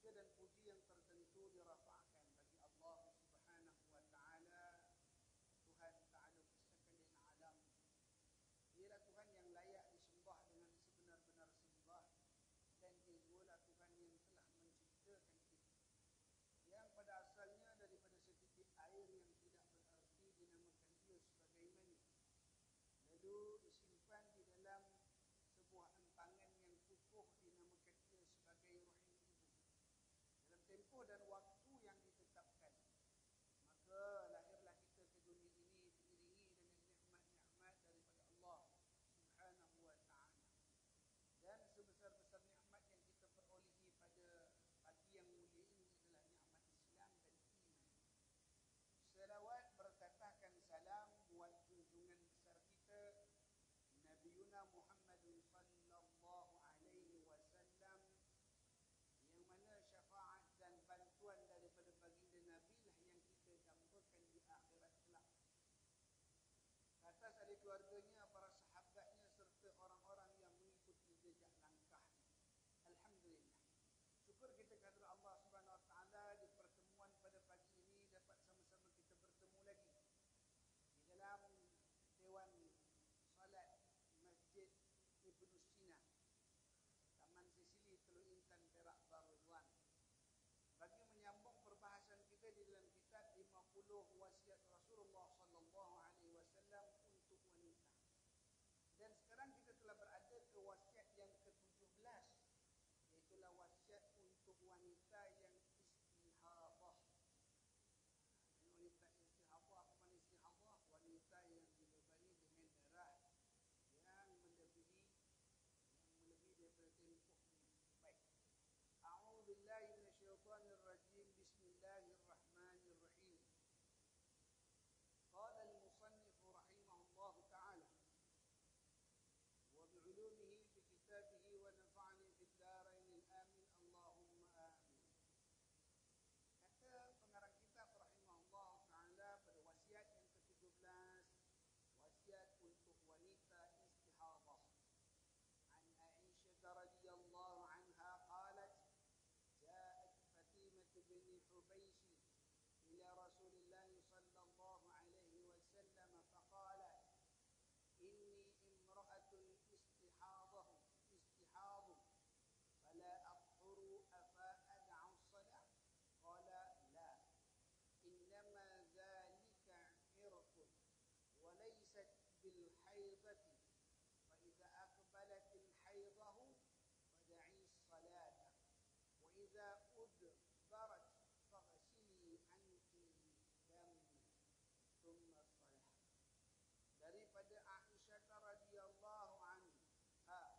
Puja dan puji yang tertentu dirafa'kan bagi Allah Subhanahu wa taala, Tuhan Ta'ala sekalian alam. Dialah Tuhan yang layak disembah dengan sebenar-benar sembah, dan Dia jualah Tuhan yang telah menciptakan kita, yang pada asalnya daripada setitik air yang tidak berarti dinamakan Dia sebagai mani, lalu disimpan di dalam sebuah empangan yang kukuh dinamakan Dia sebagai rahim ibu. Dalam tempoh dan waktu yang ditetapkan, maka lahirlah kita ke dunia ini diiringi dengan nikmat-nikmat daripada Allah Subhanahu wa taala. Dan sebesar-besar nikmat yang kita perolehi pada pagi yang mulia ini adalah nikmat Islam dan iman. Selawat berkatakan salam buat junjungan besar kita Nabiuna Muhammad sallallahu alaihi wasallam, yang mana syafaat dan bantuan daripada baginda Nabi lah yang kita dambakan di akhirat kelak. Atas ahli keluarganya, para sahabatnya serta orang-orang yang mengikuti jejak langkahnya. Alhamdulillah. Syukur kita kepada Allah Subhanahu wa taala di pertemuan pada pagi ini dapat sama-sama kita bertemu lagi di dalam dewan salat Masjid Ibnu Sina, Taman Sisili, Teluk Intan, Perak, Baruan, bagi menyambung perbahasan kita di dalam kitab 50 wasiat Rasulullah sallallahu alaihi wasallam untuk wanita. Dan sekarang kita telah berada ke wasiat yang ke-17, iaitu wasiat untuk wanita yang istihadah. Wanita istihadah, apa makna istihadah? Wanita yang dibebani dengan darah yang melebihi daripada tempoh baik. A'udzu billahi minasyaitonir rajim. Bismillahirrahmanirrahim. Qala al-musannif rahimahullahu ta'ala wa bi'ulumihi fi kitabihi wa nafa'ani fid darain amin Allahumma amin. Kata pengarang kitab rahimahullahu ta'ala pada wasiat yang ke-17, wasiat untuk wanita istihadah. عن عائشة رضي الله عنها قالت جاءت فاطمة بن حبيش إلى رسول الله صلى الله عليه وسلم فقالت إني امرأة استحاض فلا أطهر أفأدع الصلاة؟ قال لا، إنما ذلك عرق وليست بالحيضة، فإذا أقبلت الحيضة فدعي الصلاة، وإذا أدبرت فاغسلي عنك الدم ثم الصلاة. Daripada Aisyah radhiyallahu anha,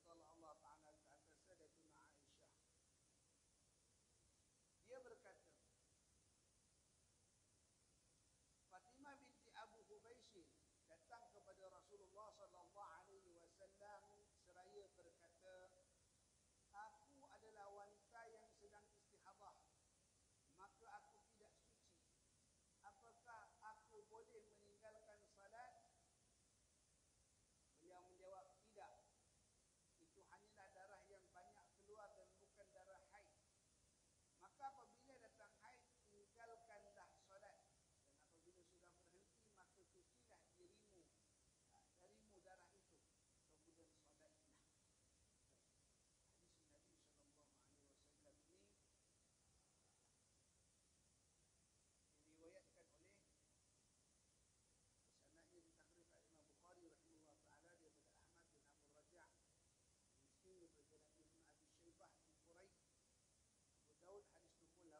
yang radhiyallahu Allah Ta'ala ke atas Sayyidatuna Aisyah, dia berkata, Fatimah binti Abu Hubaish datang kepada Rasulullah sallallahu alaihi wasallam seraya berkata, aku adalah wanita yang sedang istihadah, maka aku tidak suci. Apakah aku boleh meninggalkan salat? Beliau menjawab, tidak. Itu hanyalah darah yang banyak keluar dan bukan darah haid. Maka apabila datang haid, tinggalkanlah salat. Dan apabila sudah berhenti, maka cucilah darimu darah itu, kemudian salatlah. Hadis Nabi sallallahu alaihi wasallam ini diriwayatkan oleh sanadnya ditakhrij oleh Imam Bukhari rahimahullah taala daripada Ahmad bin Abu Raja', Muslim daripada Ibn Abi Syaibah bin Quraib, Abu Daud hadis nombor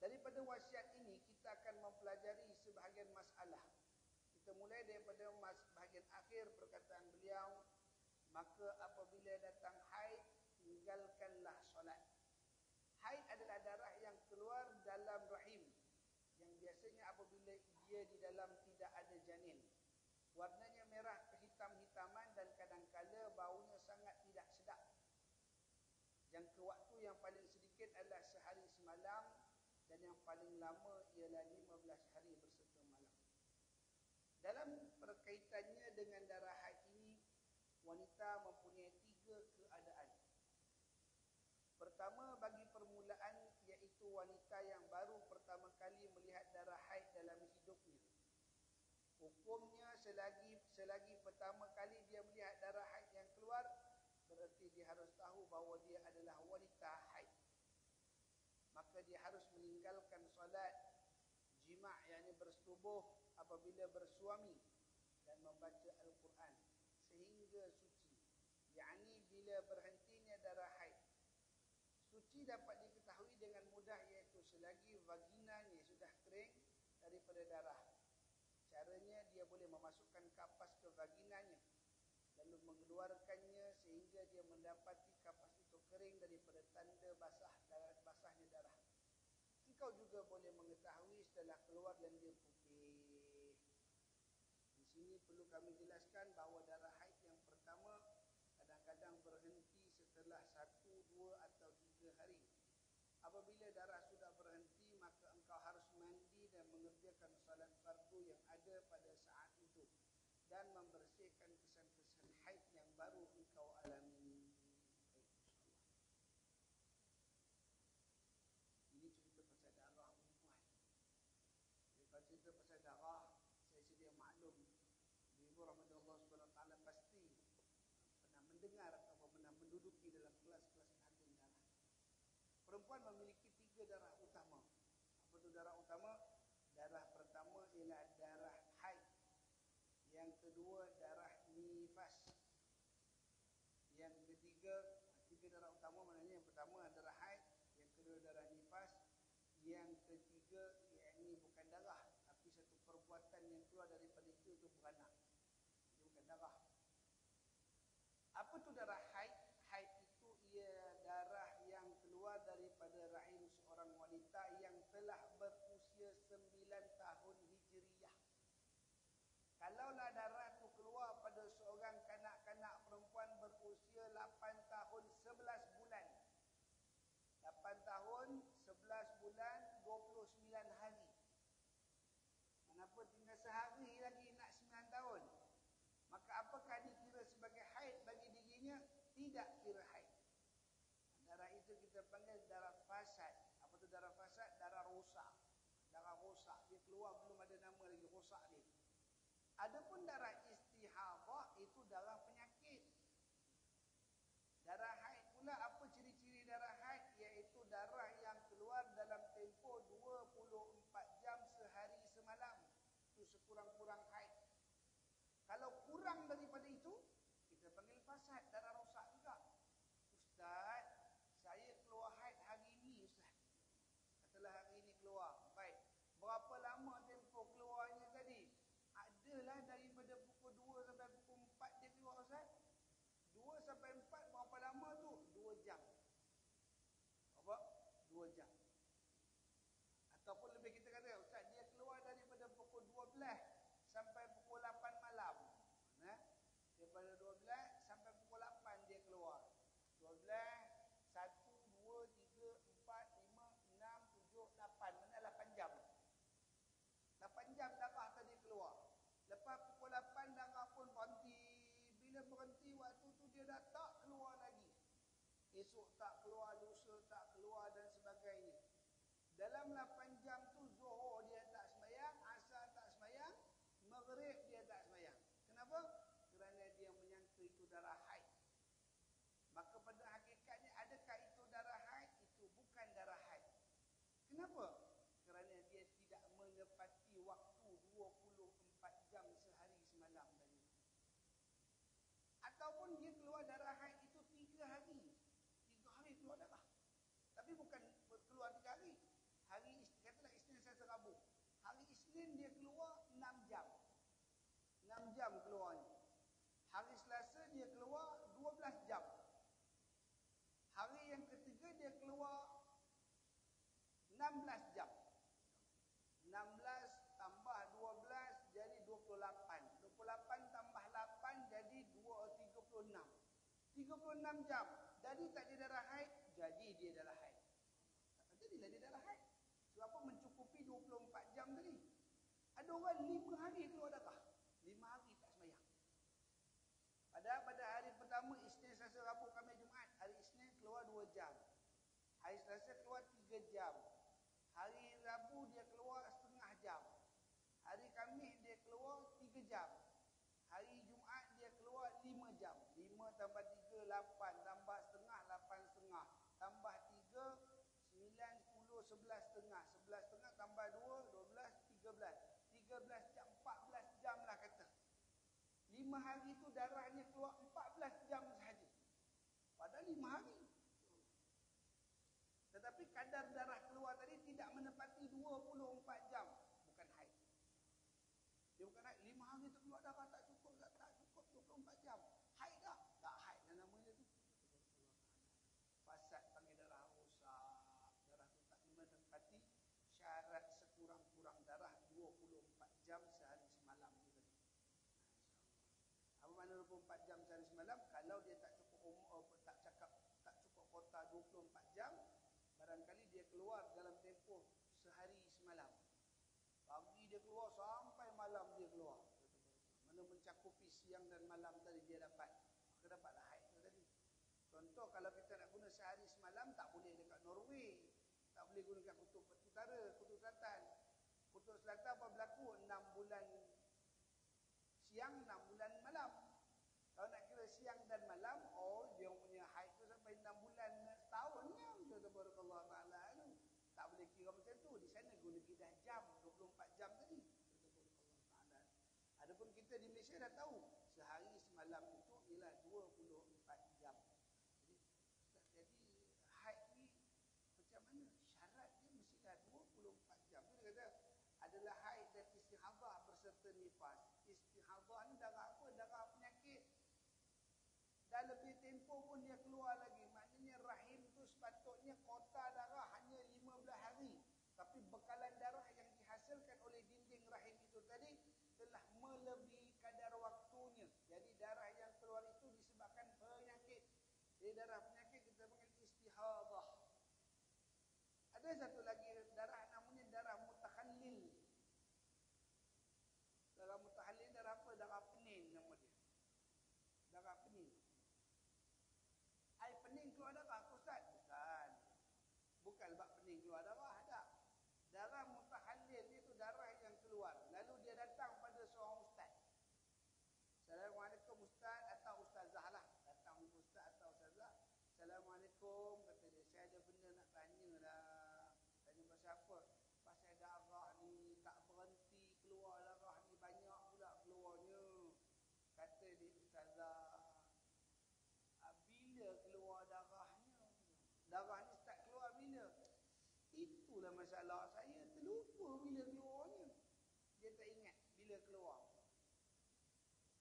Daripada wasiat ini kita akan mempelajari sebahagian masalah. Kita mulai daripada bahagian akhir perkataan beliau, maka apabila datang haid, tinggalkanlah solat. Haid adalah darah yang keluar dalam rahim, yang biasanya apabila dia di dalam tidak ada janin. Warnanya merah kehitam-hitaman dan kadang-kala baunya sangat tidak sedap. Jangka waktu yang paling sedikit adalah sehari semalam, dan yang paling lama ialah 15 hari berserta malam. Dalam berkaitannya dengan darah haid ini, wanita mempunyai 3 keadaan. Pertama, bagi permulaan, iaitu wanita yang baru pertama kali melihat darah haid dalam hidupnya. Hukumnya selagi pertama kali dia melihat darah haid yang keluar, berarti dia harus tahu bahawa dia adalah wanita haid. Maka dia harus meninggalkan solat, jima' yakni bersetubuh apabila bersuami, dan membaca Al-Quran sehingga suci, yakni bila berhentinya darah haid. Suci dapat diketahui dengan mudah, iaitu selagi vaginanya sudah kering daripada darah. Caranya, dia boleh memasukkan kapas ke vaginanya lalu mengeluarkannya sehingga dia mendapati kapas itu kering daripada tanda basahnya darah. Engkau juga boleh mengetahui setelah keluar lendir putih. Di sini perlu kami jelaskan bahawa darah haid yang pertama kadang-kadang berhenti setelah 1, 2 atau 3 hari. Apabila darah sudah berhenti, maka engkau harus mandi dan mengerjakan salat fardu yang ada pada saat itu, dan membersihkan kesan-kesan haid yang baru engkau alami. Ini cerita pasal darah perempuan. Kalau cerita pasal darah, saya sedia maklum, Ibu rahmatullah SWT pasti pernah mendengar atau pernah menduduki dalam kelas-kelas agen darah. Perempuan memiliki 3 darah utama. Apa itu darah utama? Darah pertama ialah darah haid. Yang kedua darah nifas. Yang ketiga, 3 darah utama maknanya yang pertama darah haid, yang kedua darah nifas, yang ketiga yakni bukan darah tapi satu perbuatan yang keluar daripada itu beranak. Itu bukan darah. Apa tu darah haid? Haid itu ia darah yang keluar daripada rahim seorang wanita yang telah berusia 9 tahun Hijriyah. Kalaulah darah itu keluar pada seorang kanak-kanak perempuan berusia 8 tahun 11 bulan. 8 tahun 11 bulan 29 hari. Kenapa tinggal sehari lagi nak 9 tahun? Maka apakah dikira sebagai haid bagi dirinya? Tidak kira haid. Darah itu kita panggil darah fasad. Apa tu darah fasad? Darah rosak. Darah rosak. Dia keluar belum ada nama lagi, rosak dia. Adapun darah istihadah itu darah penyakit. Darah haid pula, apa ciri-ciri darah haid? Iaitu darah yang keluar dalam tempoh 24 jam sehari semalam. Itu sekurang-kurang haid. Kalau kurang daripada itu, kita panggil fasad, darah rosak juga. Ustaz, saya keluar haid hari ini Ustaz. Setelah hari ini keluar. Baik. Berapa lama tempoh keluarnya tadi? Adalah daripada pukul 2 sampai pukul 4 dia keluar Ustaz. 2 sampai 4 berapa lama tu? 2 jam. Apa? 2 jam. Ataupun lebih kita kata, Ustaz, dia keluar daripada pukul 12 sampai pukul 8 malam. Nah, daripada 12 sampai pukul 8 dia keluar. 12, 1, 2, 3, 4, 5, 6, 7, 8. Mana 8 jam? 8 jam darah tadi keluar. Lepas pukul 8 darah pun berhenti. Bila berhenti waktu tu dia dah tak keluar lagi. Esok tak keluar, lusa tak keluar dan sebagainya. Dalam 8 jam tu Zuhur dia tak sembahyang, Asar tak sembahyang, Maghrib dia tak sembahyang. Kenapa? Kerana dia menyangka itu darah haid. Maka pada hakikatnya adakah itu darah haid? Itu bukan darah haid. Kenapa? Kerana dia tidak menepati waktu 24 jam sehari semalam tadi. Ataupun dia keluar darah haid itu 3 hari. 3 hari keluar darah. Tapi bukan keluar 3 hari. Hari Isnin dia keluar 6 jam. 6 jam keluarnya. Hari Selasa dia keluar 12 jam. Hari yang ketiga dia keluar 16 jam. 16 tambah 12 jadi 28. 28 tambah 8 jadi 36. 36 jam. Jadi tak dia darah haid, jadi dia darah haid. Jadilah dia darah haid. Sebab apa? Mencukupi 24 jam tadi. Ada orang 5 hari keluar darah. 5 hari tak sembahyang. Padahal pada hari pertama Isnin, Selasa, Rabu, Khamis, Jumaat, hari Isnin keluar 2 jam. Hari Selasa keluar 3 jam. Hari Rabu dia keluar setengah jam. Hari Khamis dia keluar 3 jam. Hari Jumaat dia keluar 5 jam. 5 tambah 3, 8. Tambah setengah, 8 setengah. Tambah 3, 9, 10, 11 setengah. 11 setengah tambah 2, 12, 13. 13 jam, 14 jam lah kata. 5 hari tu darahnya keluar 14 jam sahaja. Padahal 5 hari. Tetapi kadar darah keluar tadi tidak menepati 24 jam. Bukan haid. Dia bukan haid. 5 hari tu keluar darah tak cukup 24 jam. Haid dah. Tak haid lah namanya tu. Fasad panggil darah rosak. Darah tu tak menepati syarat sekurang-kurang darah 24 jam sehari semalam tu tadi. Apa makna 24 jam sehari semalam? Kalau dia tak cukup tak cukup kota 24 jam, barangkali dia keluar dalam tempoh sehari semalam. Pagi dia keluar sampai malam dia keluar. Mana mencakupi siang dan malam tadi dia dapat. Maka dapatlah haid tu tadi. Contoh kalau kita nak guna sehari semalam, tak boleh dekat Norway. Tak boleh guna dekat kutub utara, kutub selatan. Kutub selatan apa berlaku? 6 bulan siang, 6 bulan malam. Kalau nak kira siang dan malam, oh dia punya haid tu sampai 6 bulan setahunnya. Tabarakallah ta'ala tu. Tak boleh kira macam tu. Di sana guna kidah jam, 24 jam tadi. Tabarakallah ta'ala. Adapun kita di Malaysia dah tahu, sehari semalam itu ialah 24 jam. Jadi haid ni macam mana? Syarat dia mestilah 24 jam. Dia kata adalah haid dan istihadah berserta nifas. Istihadah ni darah apa? Darah penyakit. Dah lebih tempoh pun dia keluar lagi. Maknanya rahim tu sepatutnya kota darah hanya 15 hari. Tapi bekalan darah yang dihasilkan oleh dinding rahim itu tadi telah melebihi kadar waktunya. Jadi darah yang keluar itu disebabkan penyakit. Jadi darah penyakit kita panggil istihadah. Ada satu lagi darah namanya darah mutakhallil. Darah mutakhallil darah apa? Darah pening nama dia. Darah pening. Air pening keluar darah, Ustaz? Bukan. Bukan bab pening keluar darah, tak. Darah mutakhallil itu darah yang keluar. Lalu dia datang pada seorang ustaz. Assalamualaikum Ustaz atau Ustazah lah. Datang Ustaz atau Ustazah. Assalamualaikum, kata dia. Saya ada benda nak tanya lah. Tanya pasal apa? Pasal darah ni tak berhenti keluar darah ni, banyak pula keluarnya. Kata dia, Ustazah, bila keluar darahnya? Darah ni start keluar bila? Itulah masalah saya, terlupa bila keluarnya. Dia tak ingat bila keluar.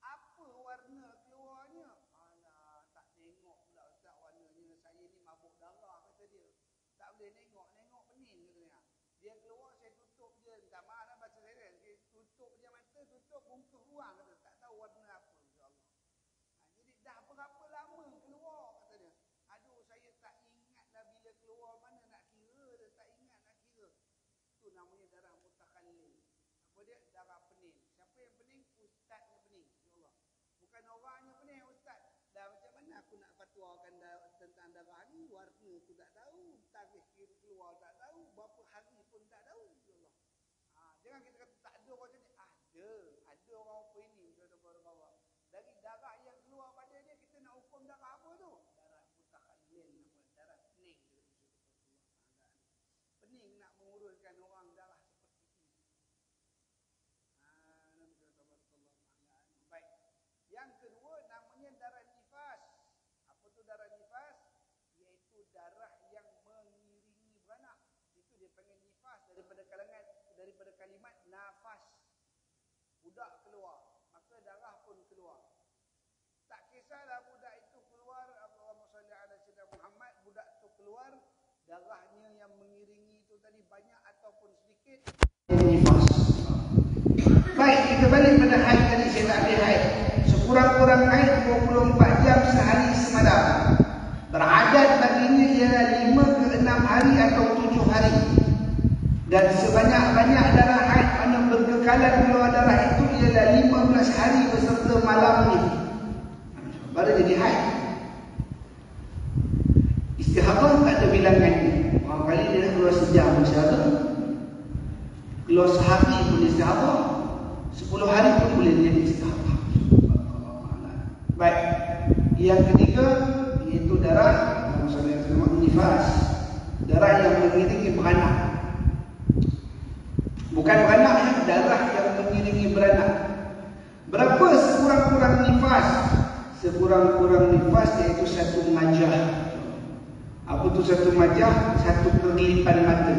Apa warna keluarnya? Alah, tak tengok pula Ustaz warnanya. Saya ni mabuk darah, kata dia. Tak boleh tengok pening katanya. Dia keluar, saya tutup dia. Minta maaf lah bahasa saya. Dia tutup dia mata, tutup bungkus ruang, kata. Tak tahu warna apa, insyaAllah. Jadi dah berapa lama keluar, kata dia. Aduh, saya tak ingat lah bila keluar, mana nak kira dia, tak ingat nak kira. Itu namanya darah mutakhallil. Apa dia? Darah pening. Siapa yang pening? Ustaz yang pening, insyaAllah. Bukan orangnya pening, Ustaz. Dah macam mana aku nak fatwakan tentang darah ni? Warna aku tak tahu, tarikh keluar tak tahu, berapa hari pun tak tahu, insyaAllah. Jangan kita kata tak ada orang macam ni. Ada orang apa ini, saudara-saudara. Dari darah yang keluar pada dia, kita nak hukum darah apa tu? Darah mutakhallil, darah pening. Pening nak menguruskan orang darah seperti ini. Baik. Yang kedua namanya darah nifas. Apa tu darah nifas? Iaitu darah yang mengiringi beranak. Itu dia panggil nifas daripada kalimat nafas. budak keluar, maka darah pun keluar. Tak kisahlah budak itu keluar, Allahumma shalli ala sayyidina Muhammad, budak itu keluar, darahnya yang mengiringi itu tadi banyak ataupun sedikit. Nifas. Baik, kita balik pada haid tadi, saya tak ambil haid. Sekurang-kurang haid 24 jam sehari semalam. Beradat baginya ialah 5 ke 6 hari atau 7 hari. Dan sebanyak-banyak darah haid mana berkekalan keluar darah itu ialah 15 hari beserta malam ni. Baru jadi haid. Istihadah tak ada bilangan ni. Orang kali dia nak keluar sejam istihadah. Keluar sehari pun istihadah. 10 hari pun boleh jadi istihadah. Baik. Yang ketiga iaitu darah nifas. Darah yang mengiringi beranak. Bukan beranak ya, darah yang mengiringi beranak. Berapa sekurang-kurang nifas? Sekurang-kurang nifas iaitu 1 majah. Apa tu 1 majah? 1 kekelipan mata.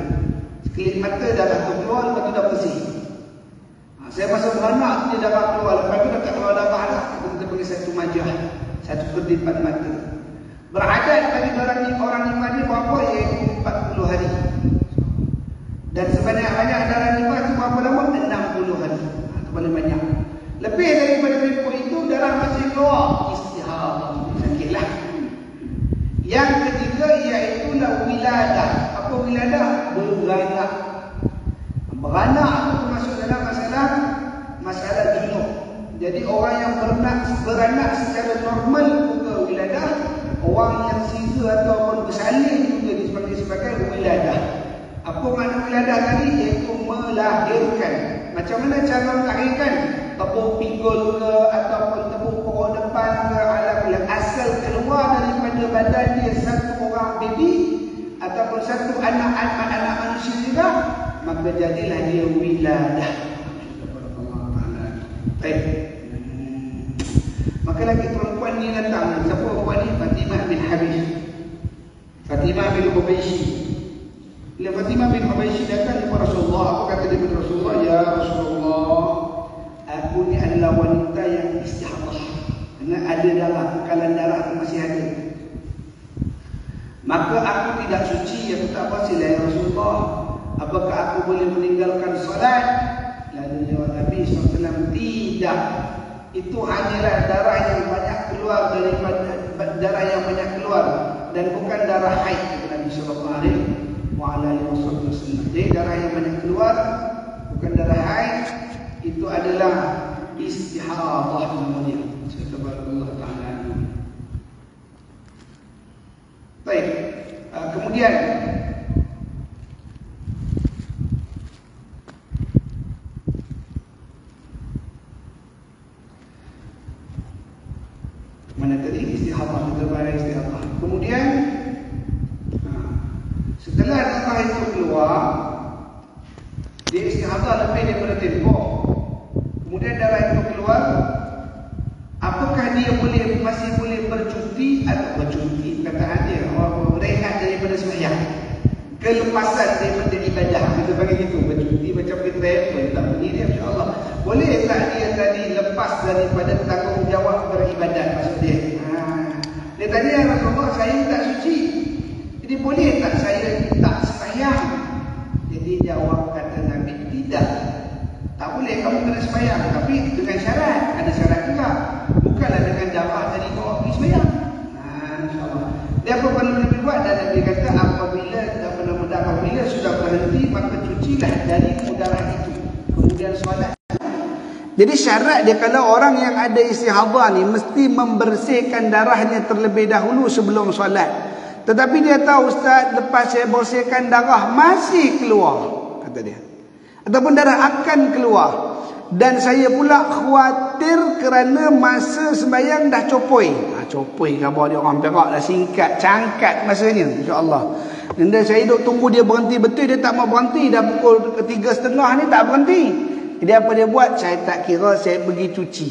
Sekelip mata darah tu keluar, lepas tu dah bersih. Saya masa beranak dia darah keluar, lepas tu dah tak keluar darah dah. Kita panggil 1 majah, 1 kekelipan mata. Beradat bagi orang nifas ni berapa? Iaitu 40 hari. Dan sebanyak-banyak darah nifas itu berapa lama? 60 hari. Itu paling banyak. Lebih daripada tempoh itu darah masih keluar, istihadah, sakitlah. Yang ketiga iaitu wiladah. Apa wiladah? Beranak. Beranak itu masuk dalam masalah junub. Jadi orang yang beranak secara normal juga wiladah. Orang yang siga ataupun bersalin juga dipanggil sebagai wiladah. Apa makna wiladah tadi? Iaitu melahirkan. Macam mana cara melahirkan? Tepuk pinggul ke ataupun tepuk perut depan ke, alam asal keluar daripada badan dia satu orang baby ataupun satu anak manusia juga, maka jadilah dia wiladah. Baik. Maka lagi perempuan ni datang. Siapa perempuan ni? Fatimah bin Habis. Fatimah bin Hubayshi. Bila Fatimah bin Hubayshi datang kepada Rasulullah, apa kata dia kepada Rasulullah? Ya Rasulullah, aku ni adalah wanita yang istihadah. Kerana ada darah, bekalan darah aku masih ada. Maka aku tidak suci, aku tak puasa ya Rasulullah. Apakah aku boleh meninggalkan solat? Lalu jawab Nabi SAW, tidak. Itu hanyalah darah yang banyak keluar daripada darah yang banyak keluar dan bukan darah haid, kata Nabi sallallahu alaihi wasallam. Jadi darah yang banyak keluar bukan darah haid, itu adalah istihadah namanya. Subhanallah taala. Baik. Kemudian mana tadi istihadah, kita bahas istihadah. Kemudian setelah darah itu keluar, dia istihadah lebih daripada tempoh. Kemudian darah itu keluar, apakah dia masih boleh bercuti atau bercuti? Kataan dia orang berehat daripada sembahyang, kelepasan daripada ibadah. Kita panggil gitu, bercuti macam kita rehat tak bunyi dia, insya-Allah. Boleh tak dia tadi lepas daripada tanggungjawab beribadat, maksud dia? Dia tanya, Rasulullah, saya tak suci, jadi boleh tak saya tak sembahyang? Jadi jawab kata Nabi, tidak. Tak boleh, kamu kena sembahyang, tapi dengan syarat. Ada syarat juga. Bukanlah dengan darah tadi bawa pergi sembahyang. InsyaAllah. Dia apa perlu Nabi buat? Dan Nabi kata, apabila sudah berhenti, maka cucilah dari mudarat itu. Kemudian solat. Jadi syarat dia, kalau orang yang ada istihadah ni mesti membersihkan darahnya terlebih dahulu sebelum solat. Tetapi dia tahu, Ustaz, lepas saya bersihkan darah masih keluar, kata dia, ataupun darah akan keluar, dan saya pula khawatir kerana masa sembahyang dah copoi. Copoi khabar dia orang Perak dah singkat, cangkat masanya, insya-Allah. Dan saya duduk tunggu dia berhenti betul, dia tak mau berhenti. Dah pukul 3:30 ni tak berhenti. Jadi apa dia buat? Saya tak kira, saya pergi cuci.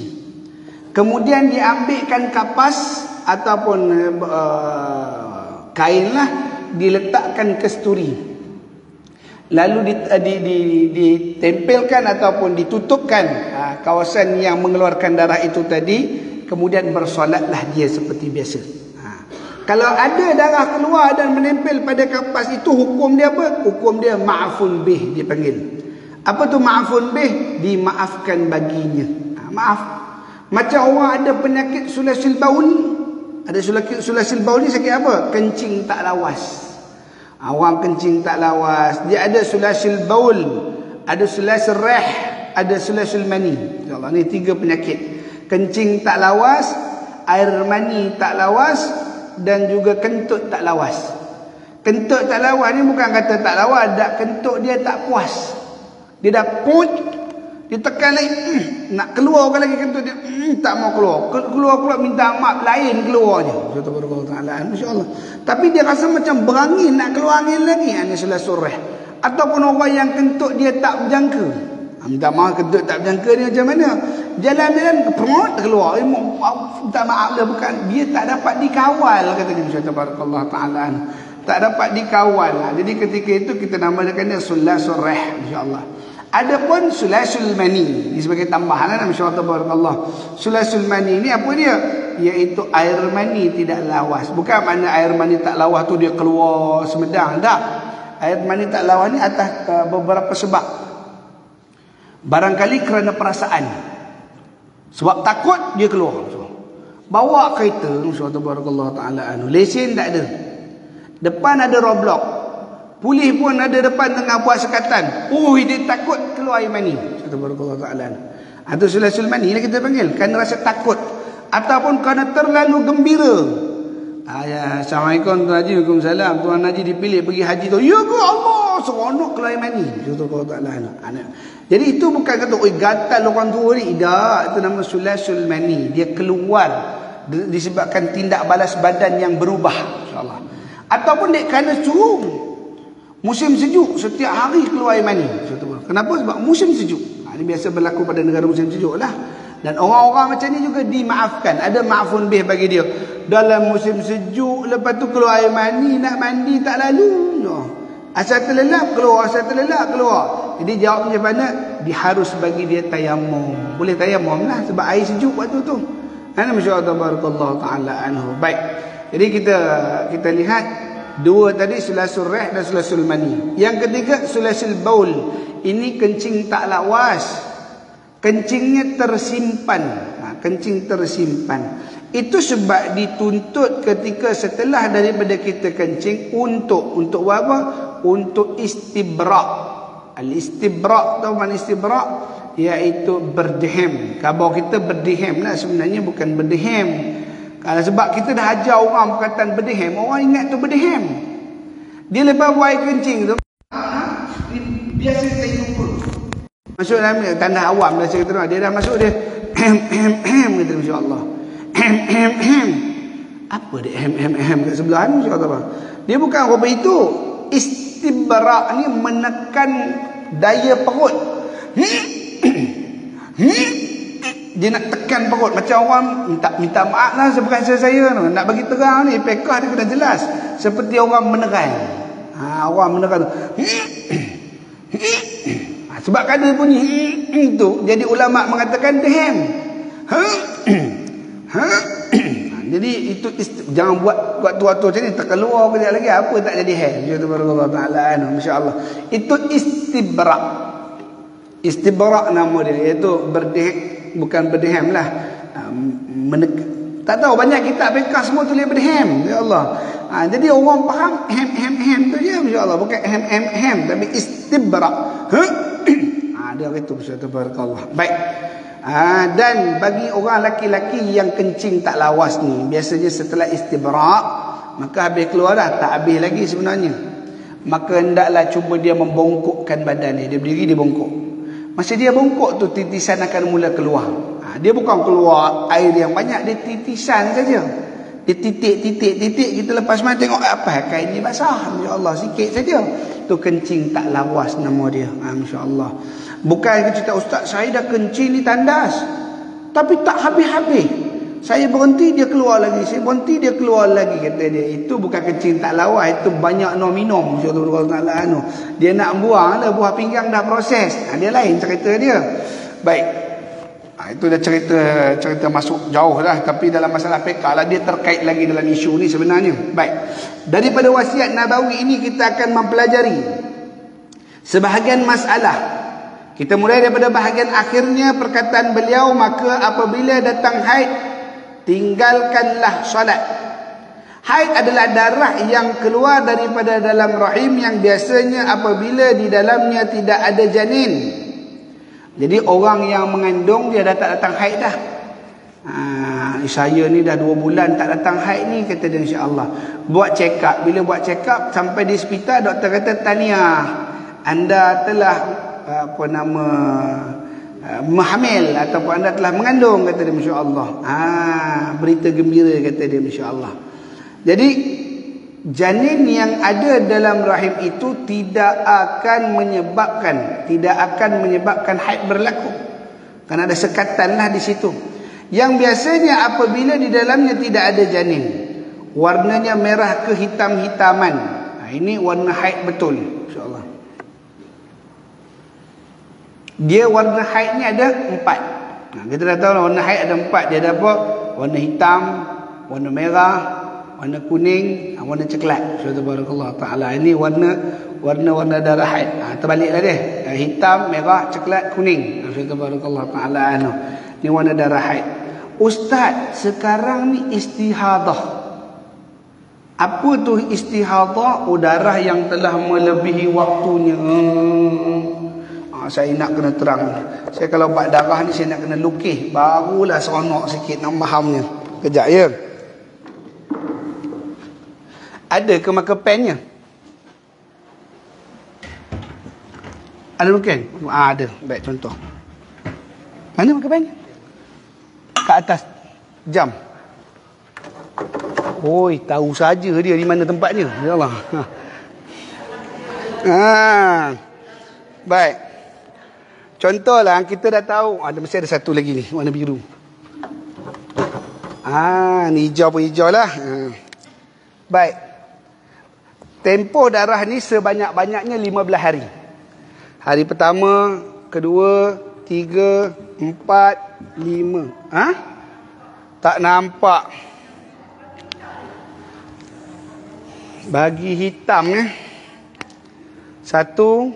Kemudian dia ambilkan kapas ataupun kain lah, diletakkan kesturi, lalu ditempelkan ataupun ditutupkan kawasan yang mengeluarkan darah itu tadi, kemudian bersolatlah dia seperti biasa. Kalau ada darah keluar dan menempel pada kapas itu, hukum dia apa? Hukum dia ma'afun bih, dipanggil. Apa tu ma'afun bih? Dimaafkan baginya. Maaf. Macam orang ada penyakit sulasil baul. Ada sulasil baul ni sakit apa? Kencing tak lawas. Orang kencing tak lawas. Dia ada sulasil baul, ada sulasil rih, ada sulasil mani. InsyaAllah ni 3 penyakit. Kencing tak lawas, air mani tak lawas, dan juga kentut tak lawas. Kentut tak lawas ni bukan kata tak lawas, dak kentut dia tak puas. Dia dah put, dia tekan lagi, nak keluarkan lagi kentut dia, tak mau keluar. Keluar minta maaf, lain keluarnya. Masya-Allah. Tapi dia rasa macam berangin, nak keluar angin lagi. Ini sulah surah. Ataupun orang yang kentut dia tak berjangka. Minta maaf, kentut tak berjangka ni macam mana? Jalan-jalan perut keluar. Minta maaf lah, bukan. Dia tak dapat dikawal, katanya Masya-Allah Ta'ala. Tak dapat dikawal. Jadi ketika itu kita namakan dia sulasul rih, insya-Allah. Adapun sulasul mani, ini sebagai tambahan Masya-Allah. Sulasul mani ni apa dia? Iaitu air mani tidak lawas. Bukan makna air mani tak lawas tu dia keluar semedang, tak. Air mani tak lawas ni atas beberapa sebab. Barangkali kerana perasaan. Sebab takut dia keluar. Bawa kereta, Masya-Allah Ta'ala, lesen tak ada. Depan ada roadblock. Polis pun ada depan tengah buat sekatan. Dia takut keluar air mani. Masya-Allah Ta'ala. Atau sulasul mani lah kita panggil. Kerana rasa takut. Ataupun kerana terlalu gembira. Assalamualaikum Tuan Haji. Waalaikumsalam. Tuan Haji dipilih pergi haji tu. Ya ke Allah, seronok keluar air mani. Masya-Allah Ta'ala. Jadi itu bukan kata gatal orang tua ni. Tak, itu nama sulasul mani. Dia keluar disebabkan tindak balas badan yang berubah, insya-Allah. Ataupun dia kerana suhu. Musim sejuk, setiap hari keluar air mani. Kenapa? Sebab musim sejuk. Ini biasa berlaku pada negara musim sejuk lah. Dan orang-orang macam ni juga dimaafkan. Ada ma'afun bih bagi dia. Dalam musim sejuk, lepas tu keluar air mani, nak mandi tak lalu. Asal terlelap keluar, asal terlelap keluar. Jadi jawab macam mana? Dia harus bagi dia tayamum. Boleh tayamum lah sebab air sejuk waktu tu. Masya-Allah Ta'ala anhu. Baik. Jadi kita lihat dua tadi, sulasul rih dan sulasul mani. Yang ketiga sulasul baul. Ini kencing tak lawas. Kencingnya tersimpan. Kencing tersimpan. Itu sebab dituntut ketika setelah daripada kita kencing untuk apa? Untuk istibrak. Al-istibrak, tahu mana istibrak? Iaitu berdehem. Khabar kita berdehem lah, sebenarnya bukan berdehem. Kalau sebab kita dah ajar orang perkataan berdehem, orang ingat tu berdehem. Dia lepas buai kencing tu, biasa kita kumpul. Masuk dalam tanda awam dah cerita, dia dah masuk dia kata masya-Allah. Apa dia kat sebelah ni, masya-Allah. Dia bukan apa itu. Istibrak ni menekan daya perut. Dia nak tekan perut. Macam orang minta maaf lah sebukan saya nak bagi terang ni, pekah dia kena jelas. Seperti orang meneran. Orang meneran tu. Sebab ada bunyi itu, jadi ulama mengatakan dehem. Jadi itu jangan buat tua-tua macam ni, terkeluar kejap lagi apa tak jadi hem. Subhanallah Ta'ala, masya-Allah. Itu istibrak. Istibrak nama dia, iaitu berdehem, bukan berdehem lah. Tak tahu, banyak kitab fiqh semua tulis berdehem. Ya Allah. Jadi orang faham hem tu je, masya-Allah, bukan hem tapi istibrak. Dia itu subhanallah. Baik. Dan bagi orang laki-laki yang kencing tak lawas ni, biasanya setelah istibrak, maka habis keluar dah, tak habis lagi sebenarnya. Maka hendaklah cuba dia membongkokkan badan dia. Dia berdiri, dia bongkok. Masa dia bongkok tu, titisan akan mula keluar. Dia bukan keluar air yang banyak, dia titisan saja. Dia titik, kita lepas main tengok apa kain ni basah, insya-Allah, sikit saja. Tu kencing tak lawas nama dia. Masya-Allah. Bukan cerita ustaz, saya dah kencing ni tandas, tapi tak habis-habis. Saya berhenti, dia keluar lagi. Saya berhenti, dia keluar lagi, kata dia. Itu bukan kencing tak lawas, itu banyak minum. Dia nak buang lah, buah pinggang dah proses. Dia lain cerita dia. Baik. Itu dah cerita masuk jauh lah. Tapi dalam masalah fiqh lah, dia terkait lagi dalam isu ni sebenarnya. Baik, daripada wasiat Nabawi ini kita akan mempelajari sebahagian masalah. Kita mulai daripada bahagian akhirnya perkataan beliau, maka apabila datang haid, tinggalkanlah solat. Haid adalah darah yang keluar daripada dalam rahim yang biasanya apabila di dalamnya tidak ada janin. Jadi orang yang mengandung dia dah tak datang haid dah. Saya ni dah 2 bulan tak datang haid ni, kata dia, insya-Allah. Buat check up. Bila buat check up sampai di hospital, doktor kata tahniah, anda telah hamil ataupun anda telah mengandung, kata dia, masya-Allah. Berita gembira, kata dia, masya-Allah. Jadi janin yang ada dalam rahim itu tidak akan menyebabkan haid berlaku. Kerana ada sekatanlah di situ. Yang biasanya apabila di dalamnya tidak ada janin, warnanya merah kehitam-hitaman. Ini warna haid betul, insya-Allah. Dia warna haid ni ada 4. Kita dah tahu lah warna haid ada 4. Dia ada apa? Warna hitam, warna merah, warna kuning, warna coklat. Subhanallah taala. Ini warna darah haid. Terbaliklah dia. Hitam, merah, coklat, kuning. Subhanallah taala. Ini warna darah haid. Ustaz, sekarang ni istihadah. Apa tu istihadah? Darah yang telah melebihi waktunya. Saya nak kena terang. Saya kalau buat darah ni saya nak kena lukis, barulah seronok sikit nak fahamnya. Kejap ya. Ada ke marker pennya? Ada mungkin? Ada. Baik, contoh. Mana marker pen? Kat atas jam. Oi, tahu saja dia di mana tempatnya. Ya Allah. Baik. Contohlah, kita dah tahu mesti ada satu lagi ni, warna biru. Ni hijau pun hijau lah. Baik. Tempoh darah ni sebanyak-banyaknya 15 hari. Hari pertama, kedua, 3, 4, 5. Tak nampak. Bagi hitam ni. 1,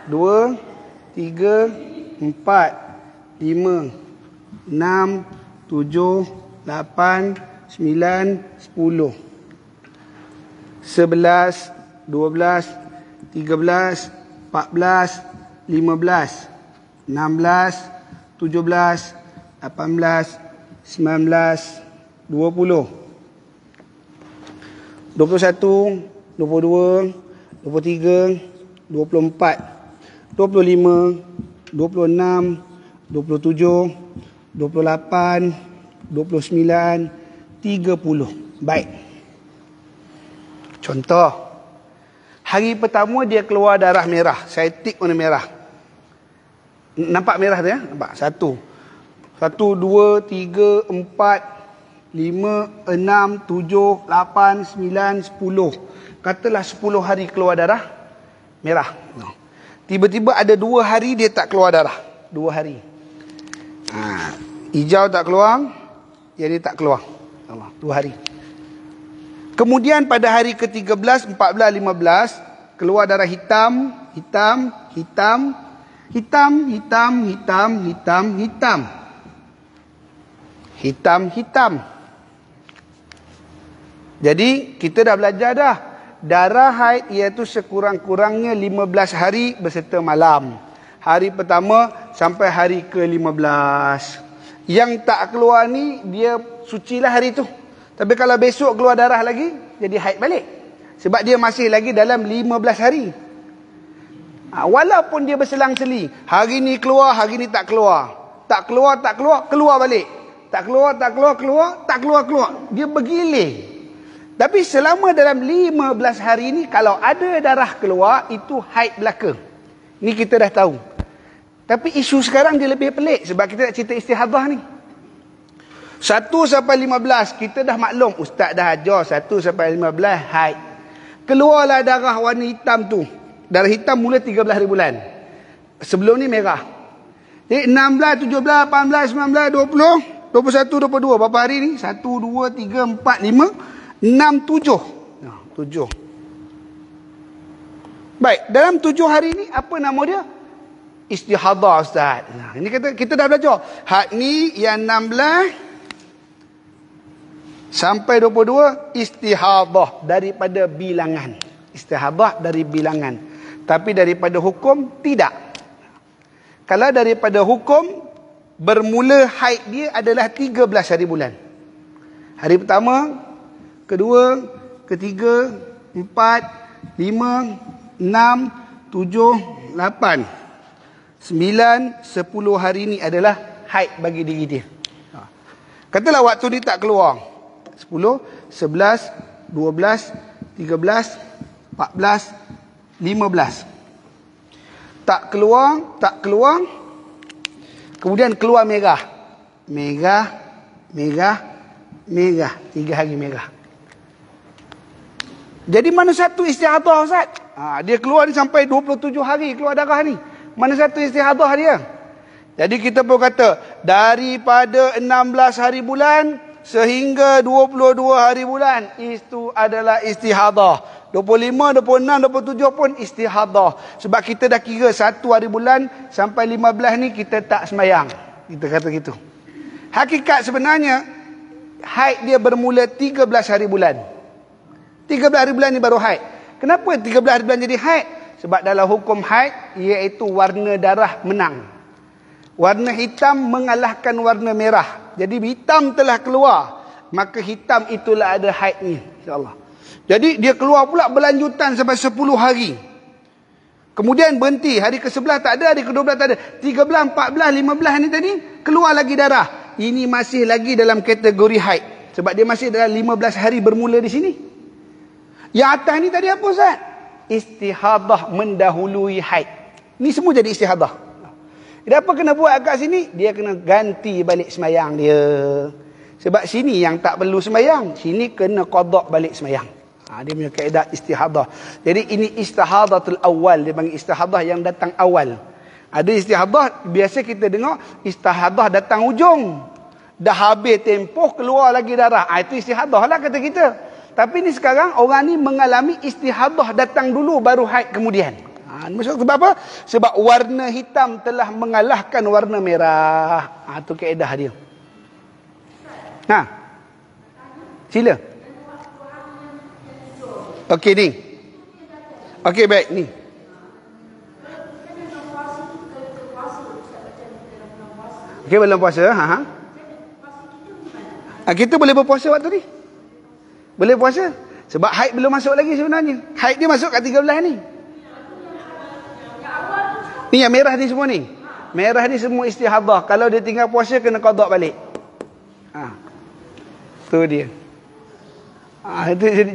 2, 3, 4, 5, 6, 7, 8, 9, 10, 11, 12, 13, 14, 15, 16, 17, 18, 19, 20, 21, 22, 23, 24, 25, 26, 27, 28, 29, 30. Baik. Contoh. Hari pertama dia keluar darah merah. Saya tik warna merah. Nampak merah tu ya? Nampak? 1, 2, 3, 4, 5, 6, 7, 8, 9, 10. Katalah 10 hari keluar darah merah. Tiba-tiba ada 2 hari dia tak keluar darah. 2 hari. Hijau tak keluar, yang ni tak keluar. 2 hari. Kemudian pada hari ke-13, 14, 15 keluar darah hitam, hitam, hitam, hitam, hitam, hitam, hitam, hitam. Hitam, hitam. Jadi kita dah belajar dah. Darah haid iaitu sekurang-kurangnya 15 hari beserta malam. Hari pertama sampai hari ke-15. Yang tak keluar ni dia sucilah hari tu. Tapi kalau besok keluar darah lagi, jadi haid balik. Sebab dia masih lagi dalam 15 hari. Walaupun dia berselang-seli. Hari ni keluar, hari ni tak keluar. Tak keluar, tak keluar, keluar balik. Tak keluar, tak keluar, keluar, tak keluar, keluar. Dia bergilir. Tapi selama dalam 15 hari ni, kalau ada darah keluar, itu haid belaka. Ni kita dah tahu. Tapi isu sekarang dia lebih pelik. Sebab kita nak cerita istihadah ni. 1 sampai 15, kita dah maklum. Ustaz dah ajar 1 sampai 15, haid. Keluarlah darah warna hitam tu. Darah hitam mula 13 hari bulan. Sebelum ni merah. Jadi 16, 17, 18, 19, 20, 21, 22. Berapa hari ni? 1, 2, 3, 4, 5, 6, 7. 7. Baik, dalam 7 hari ni apa nama dia? Istihadah, Ustaz. Nah, ini kita dah belajar. Hak ni yang 16 sampai 22 istihadah daripada bilangan. Istihadah dari bilangan. Tapi daripada hukum tidak. Kalau daripada hukum bermula haid dia adalah 13 hari bulan. Hari pertama, kedua, ketiga, 4, 5, 6, 7, 8, 9, 10 hari ni adalah haid bagi diri dia. Katalah waktu ni tak keluar. 10, 11, 12, 13, 14, 15. Tak keluar. Kemudian keluar merah. Merah. 3 hari merah. Jadi mana satu istihadah, Ustaz? Dia keluar ni sampai 27 hari keluar darah ni. Mana satu istihadah dia? Jadi kita pun kata, daripada 16 hari bulan sehingga 22 hari bulan, itu adalah istihadah. 25, 26, 27 pun istihadah. Sebab kita dah kira 1 hari bulan sampai 15 ni kita tak sembahyang. Kita kata gitu. Hakikat sebenarnya, haid dia bermula 13 hari bulan. 13 hari bulan ni baru haid. Kenapa 13 hari bulan jadi haid? Sebab dalam hukum haid, iaitu warna darah menang. Warna hitam mengalahkan warna merah. Jadi hitam telah keluar, maka hitam itulah ada haid ni, insyaAllah. Jadi dia keluar pula berlanjutan sampai 10 hari. Kemudian berhenti, hari ke-11 tak ada, hari ke-12 tak ada. 13, 14, 15 ni tadi, keluar lagi darah. Ini masih lagi dalam kategori haid. Sebab dia masih dalam 15 hari bermula di sini. Yang atas ni tadi apa, Ustaz? Istihadah mendahului haid. Ni semua jadi istihadah. Dia apa kena buat kat sini? Dia kena ganti balik semayang dia. Sebab sini yang tak perlu semayang, sini kena qada balik semayang. Dia punya kaedah istihadah. Jadi ini istihadatul awal. Dia panggil istihadah yang datang awal. Ada istihadah, biasa kita dengar istihadah datang ujung. Dah habis tempoh, keluar lagi darah. Itu istihadah lah kata kita. Tapi ni sekarang orang ni mengalami istihadah datang dulu baru haid kemudian. Maksud sebab apa? Sebab warna hitam telah mengalahkan warna merah. Itu kaedah dia. Sila. Okey ni. Okey baik ni. Okey belum puasa. Kita boleh berpuasa waktu ni. Boleh puasa. Sebab haid belum masuk lagi sebenarnya. Haid dia masuk kat 13 ni. Ni yang merah ni semua ni. Merah ni semua istihadah. Kalau dia tinggal puasa kena qada balik. Tu dia.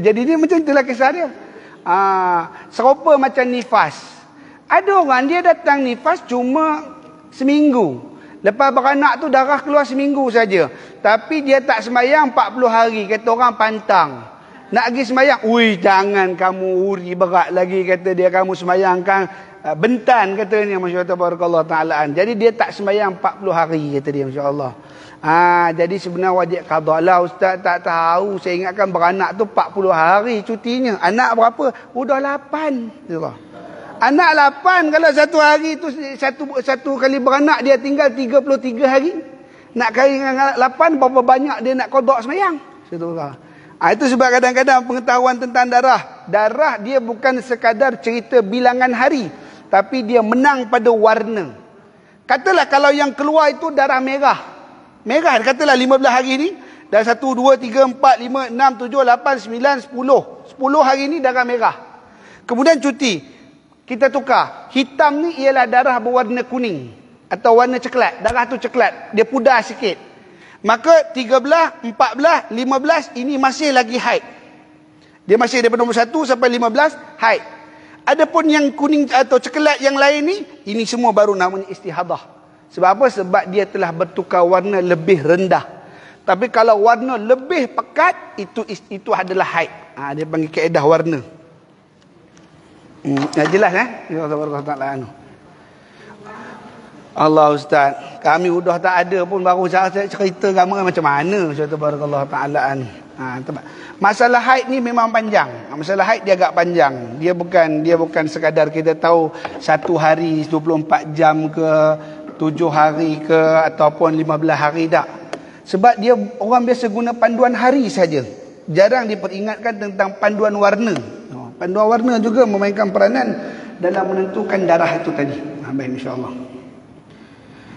Jadi dia macam itulah kisah dia. Serupa macam nifas. Ada orang dia datang nifas cuma seminggu. Lepas beranak tu darah keluar seminggu saja. Tapi dia tak sembahyang 40 hari. Kata orang pantang. Nak pergi sembahyang. Ui, jangan kamu uri berat lagi. Kata dia kamu sembahyangkan bentan katanya. Masya Allah barakallahu ta'alaan. Jadi dia tak sembahyang 40 hari kata dia. Masya Allah. Jadi sebenarnya wajib qada lah. Ustaz tak tahu. Saya ingatkan beranak tu 40 hari cutinya. Anak berapa? Udah 8. Allah. Anak 8 kalau satu hari tu satu kali beranak dia tinggal 33 hari. Nak kali dengan 8 berapa banyak dia nak qada sembahyang. Itu sebab kadang-kadang pengetahuan tentang darah. Darah dia bukan sekadar cerita bilangan hari, tapi dia menang pada warna. Katalah kalau yang keluar itu darah merah. Merah katalah 15 hari ni dah 1 2 3 4 5 6 7 8 9 10. 10 hari ni darah merah. Kemudian cuti. Kita tukar. Hitam ni ialah darah berwarna kuning atau warna coklat. Darah tu coklat. Dia pudar sikit. Maka 13, 14, 15 ini masih lagi haid. Dia masih daripada nombor 1 sampai 15 haid. Adapun yang kuning atau coklat yang lain ni, ini semua baru namanya istihadah. Sebab apa? Sebab dia telah bertukar warna lebih rendah. Tapi kalau warna lebih pekat, itu adalah haid. Dia panggil kaedah warna. Jelas Allah Ustaz, kami udah tak ada pun baru saya cerita kamu macam mana Ustaz tabarakallah taala ni. Masalah haid ni memang panjang. Masalah haid dia agak panjang. Dia bukan sekadar kita tahu 1 hari 24 jam ke 7 hari ke ataupun 15 hari tak. Sebab dia orang biasa guna panduan hari saja. Jarang diperingatkan tentang panduan warna. Panduan warna juga memainkan peranan dalam menentukan darah itu tadi. Baik, insya-Allah.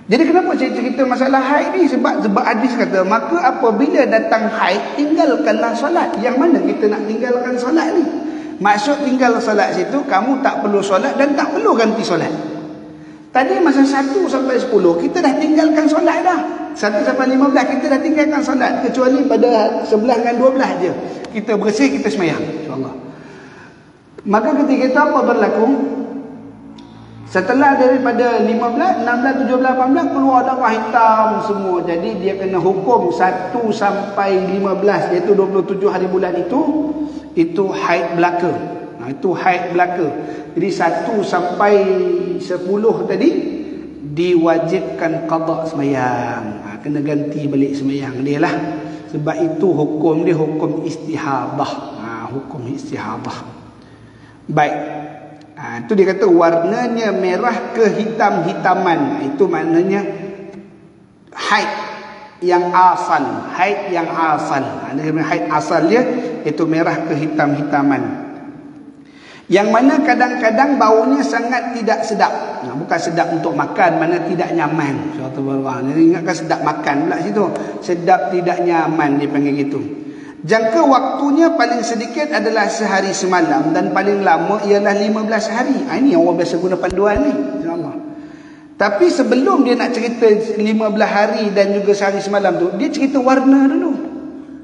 Jadi kenapa saya cerita masalah haid ni? Sebab hadis kata, maka apabila datang haid, tinggalkanlah solat. Yang mana kita nak tinggalkan solat ni? Maksud tinggal solat situ, kamu tak perlu solat dan tak perlu ganti solat. Tadi masa 1 sampai 10, kita dah tinggalkan solat dah. 1 sampai 15, kita dah tinggalkan solat. Kecuali pada 11 dengan 12 je. Kita bersih, kita semayang. InsyaAllah. Maka ketika itu apa berlaku? Setelah daripada 15, 16, 17, 18 keluar darah hitam semua. Jadi dia kena hukum 1 sampai 15 iaitu 27 hari bulan itu haid belaka. Itu haid belaka. Jadi 1 sampai 10 tadi diwajibkan qada sembahyang. Kena ganti balik sembahyang dia lah. Sebab itu hukum dia hukum istihadah. Hukum istihadah. Baik. Itu dia kata warnanya merah kehitam-hitaman. Itu maknanya haid yang asal. Haid yang asal. Haid asal dia itu merah kehitam-hitaman. Yang mana kadang-kadang baunya sangat tidak sedap. Bukan sedap untuk makan, mana tidak nyaman. Jadi ingatkan sedap makan pula situ. Sedap tidak nyaman dia panggil gitu. Jangka waktunya paling sedikit adalah sehari semalam dan paling lama ialah 15 hari. Ini yang orang biasa guna panduan ni. InsyaAllah. Tapi sebelum dia nak cerita 15 hari dan juga sehari semalam tu, dia cerita warna dulu.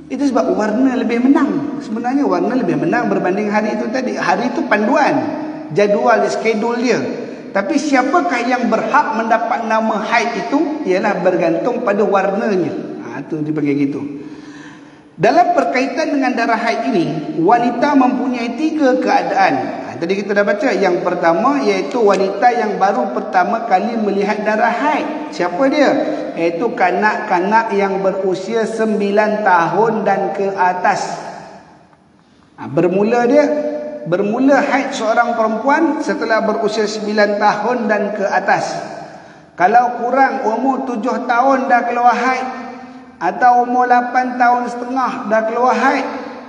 Itu sebab warna lebih menang. Sebenarnya warna lebih menang berbanding hari itu tadi. Hari itu panduan, jadual, schedule dia. Tapi siapakah yang berhak mendapat nama haid itu ialah bergantung pada warnanya. Itu dipanggil gitu. Dalam berkaitan dengan darah haid ini, wanita mempunyai 3 keadaan. Tadi kita dah baca. Yang pertama iaitu wanita yang baru pertama kali melihat darah haid. Siapa dia? Iaitu kanak-kanak yang berusia 9 tahun dan ke atas. Bermula haid seorang perempuan setelah berusia 9 tahun dan ke atas. Kalau kurang umur 7 tahun dah keluar haid, atau umur 8 tahun setengah dah keluar haid,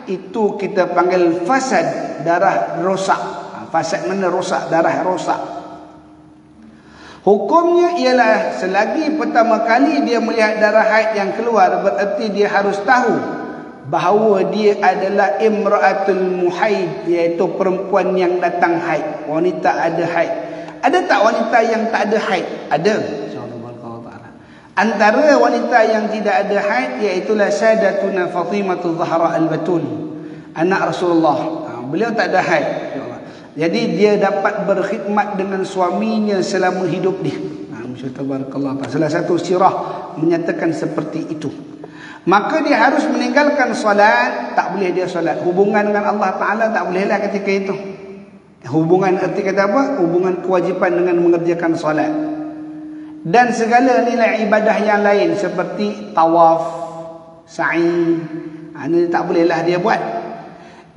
itu kita panggil fasad, darah rosak. Fasad mana rosak? Darah rosak. Hukumnya ialah selagi pertama kali dia melihat darah haid yang keluar, bererti dia harus tahu bahawa dia adalah imra'atul muhaid, iaitu perempuan yang datang haid. Wanita ada haid. Ada tak wanita yang tak ada haid? Ada. Antara wanita yang tidak ada haid iaitulah Sayyidatuna Fatimah Zahra Al-Batul, anak Rasulullah. Beliau tak ada haid. Jadi dia dapat berkhidmat dengan suaminya selama hidup dia. Masya-Allah. Salah satu sirah menyatakan seperti itu. Maka dia harus meninggalkan solat. Tak boleh dia solat. Hubungan dengan Allah Ta'ala tak bolehlah ketika itu. Hubungan erti kata apa? Hubungan kewajipan dengan mengerjakan solat. Dan segala nilai ibadah yang lain seperti tawaf, sa'i, ini tak bolehlah dia buat.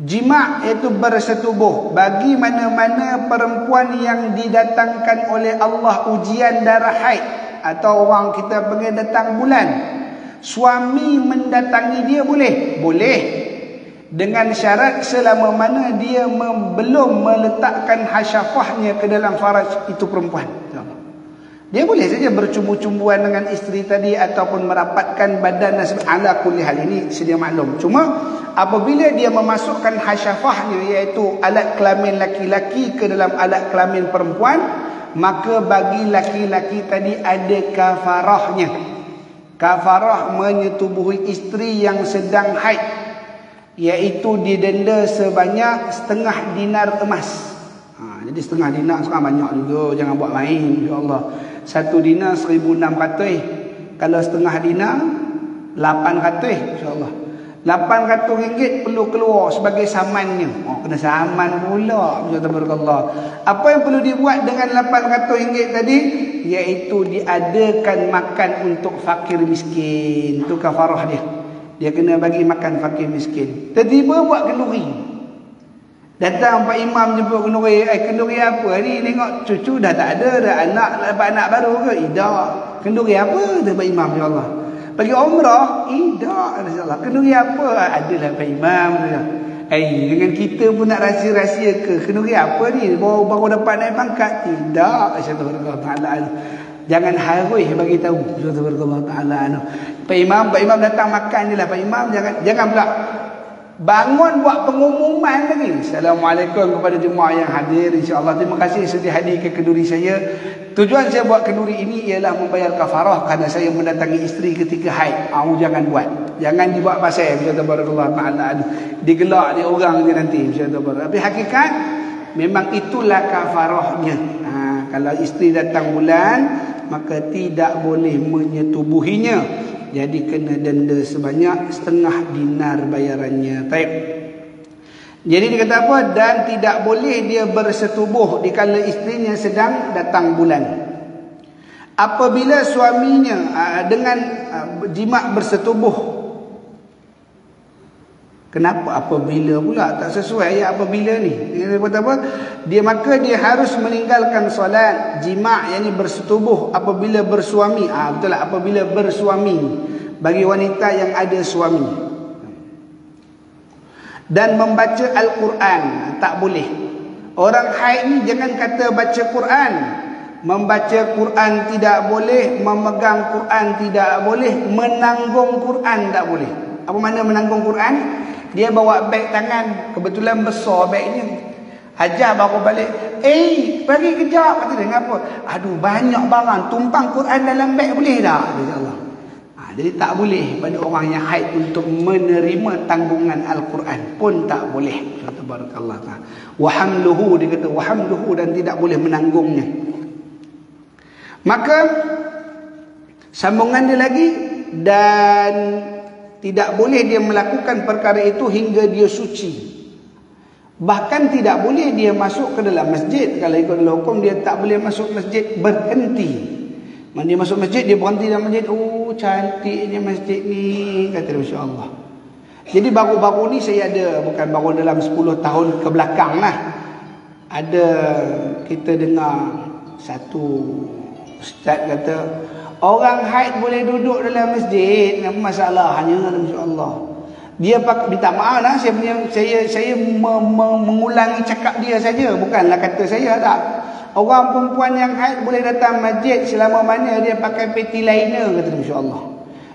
Jima' iaitu bersetubuh. Bagi mana-mana perempuan yang didatangkan oleh Allah ujian darah haid, atau orang kita panggil datang bulan, suami mendatangi dia boleh? Boleh. Dengan syarat selama mana dia belum meletakkan hasyafahnya ke dalam faraj itu perempuan. Dia boleh saja bercumbu-cumbuan dengan isteri tadi ataupun merapatkan badan ala kulli hal, ini sedia maklum. Cuma apabila dia memasukkan hasyafahnya iaitu alat kelamin laki-laki ke dalam alat kelamin perempuan, maka bagi laki-laki tadi ada kafarahnya. Kafarah menyetubuhi isteri yang sedang haid, iaitu didenda sebanyak setengah dinar emas. Jadi setengah dinar sekarang banyak juga, jangan buat main, insya-Allah. 1 dinar 1,600. Kalau setengah dinar 800, insya-Allah. 800 ringgit perlu keluar sebagai samannya. Kena saman pula, insya-Allah. Apa yang perlu dibuat dengan 800 ringgit tadi? iaitu diadakan makan untuk fakir miskin. Itu kafarah dia. Dia kena bagi makan fakir miskin. Tiba-tiba buat kenduri. Datang Pak Imam jemput kenduri. Kenduri apa ni? Tengok cucu dah tak ada. Dah anak, dapat anak baru ke? Tidak. Kenduri apa? Kata Pak Imam, insyaAllah. Pergi umrah? Tidak, insyaAllah. Kenduri apa? Adalah Pak Imam. Dengan kita pun nak rahsia-rahsia ke? Kenduri apa ni? Baru dapat naik pangkat? Tidak. InsyaAllah ta'ala. Jangan harus bagi tahu. InsyaAllah ta'ala. Pak Imam datang makan je lah. Pak Imam jangan pula bangun buat pengumuman lagi. Assalamualaikum kepada jemaah yang hadir. InsyaAllah terima kasih sudah hadir ke kenduri saya. Tujuan saya buat kenduri ini ialah membayar kafarah kerana saya mendatangi isteri ketika haid. Jangan buat. Jangan dibuat pasal. Barakallahu ta'ala. Digelak dia orang je nanti. Tapi hakikat memang itulah kafarahnya. Kalau isteri datang bulan, maka tidak boleh menyetubuhinya. Jadi kena denda sebanyak 1/2 dinar bayarannya. Baik. Jadi dia kata apa? Dan tidak boleh dia bersetubuh dikala isterinya sedang datang bulan. Apabila suaminya dengan jima' bersetubuh. Kenapa apabila pula? Tak sesuai ya apabila ni. Dia kata apa? Maka dia harus meninggalkan solat jima' yang ni bersetubuh apabila bersuami. Betul lah, apabila bersuami bagi wanita yang ada suami. Dan membaca Al-Quran tak boleh. Orang haid ni jangan kata baca Quran. Membaca Quran tidak boleh, memegang Quran tidak boleh, menanggung Quran tak boleh. Apa makna menanggung Quran? Dia bawa beg tangan, kebetulan besar begnya. Hajar baru balik. Bagi kejap. Kata dia, ngapa? Aduh, banyak barang. Tumpang Quran dalam beg boleh tak? InsyaAllah. Jadi tak boleh pada orang yang haid untuk menerima tanggungan Al-Quran. Pun tak boleh. Tabarakallah. Wahamluhu, dia kata wahamluhu, dan tidak boleh menanggungnya. Maka, sambungan dia lagi, dan tidak boleh dia melakukan perkara itu hingga dia suci. Bahkan tidak boleh dia masuk ke dalam masjid. Kalau ikut dalam hukum, dia tak boleh masuk masjid berhenti. Dia masuk masjid, dia berhenti dalam masjid. Cantiknya masjid ni, kata dia, Masya Allah. Jadi baru-baru ni saya ada, bukan baru dalam 10 tahun ke belakang lah, ada kita dengar satu ustaz kata, orang haid boleh duduk dalam masjid. Apa masalahnya? Masya-Allah. Dia minta maaf lah, saya mengulangi cakap dia saja, bukanlah kata saya tak. Orang perempuan yang haid boleh datang masjid selama mana dia pakai peti liner, kata Masya-Allah.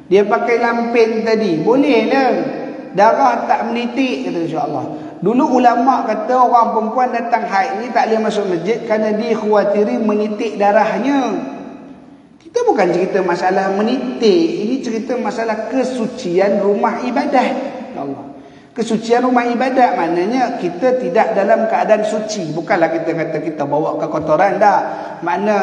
Dia pakai lampin tadi, bolehlah. Darah tak menitik, kata Masya-Allah. Dulu ulama kata orang perempuan datang haid ni tak boleh masuk masjid kerana dia khawatiri menitik darahnya. Kita bukan cerita masalah menitik. Ini cerita masalah kesucian rumah ibadat. Allah. Kesucian rumah ibadat maknanya kita tidak dalam keadaan suci. Bukanlah kita kata kita bawa kekotoran dah. Makna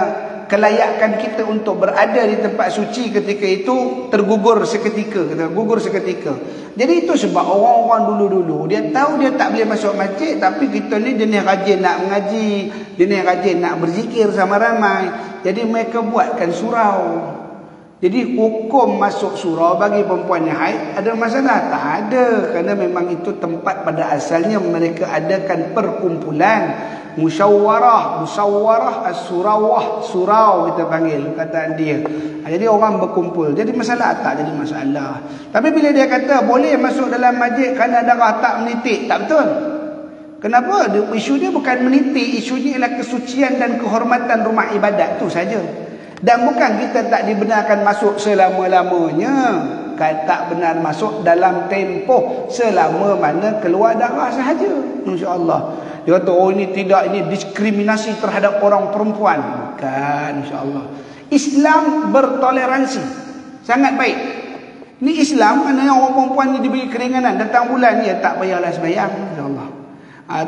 kelayakan kita untuk berada di tempat suci ketika itu tergugur seketika. Gugur seketika. Jadi itu sebab orang-orang dulu-dulu dia tahu dia tak boleh masuk masjid, tapi kita ni jenis rajin nak mengaji, jenis rajin nak berzikir sama ramai. Jadi mereka buatkan surau. Jadi hukum masuk surau bagi perempuan yang haid ada masalah? Tak ada. Kerana memang itu tempat pada asalnya mereka adakan perkumpulan. Musyawarah as-surawah, surau kita panggil kataan dia. Jadi orang berkumpul. Jadi masalah tak jadi masalah. Tapi bila dia kata boleh masuk dalam masjid kerana darah tak menitik, tak betul. Kenapa? Isu dia bukan menitik, isunya ialah kesucian dan kehormatan rumah ibadat tu saja. Dan bukan kita tak dibenarkan masuk selama-lamanya. Tak benar masuk dalam tempoh selama mana keluar darah sahaja. Insya-Allah. Dia kata, ini tidak, ini diskriminasi terhadap orang perempuan. Bukan, insya-Allah. Islam bertoleransi. Sangat baik. Ini Islam kerana orang perempuan ni diberi keringanan. Datang bulan ni, tak payahlah sembahyang, insya-Allah.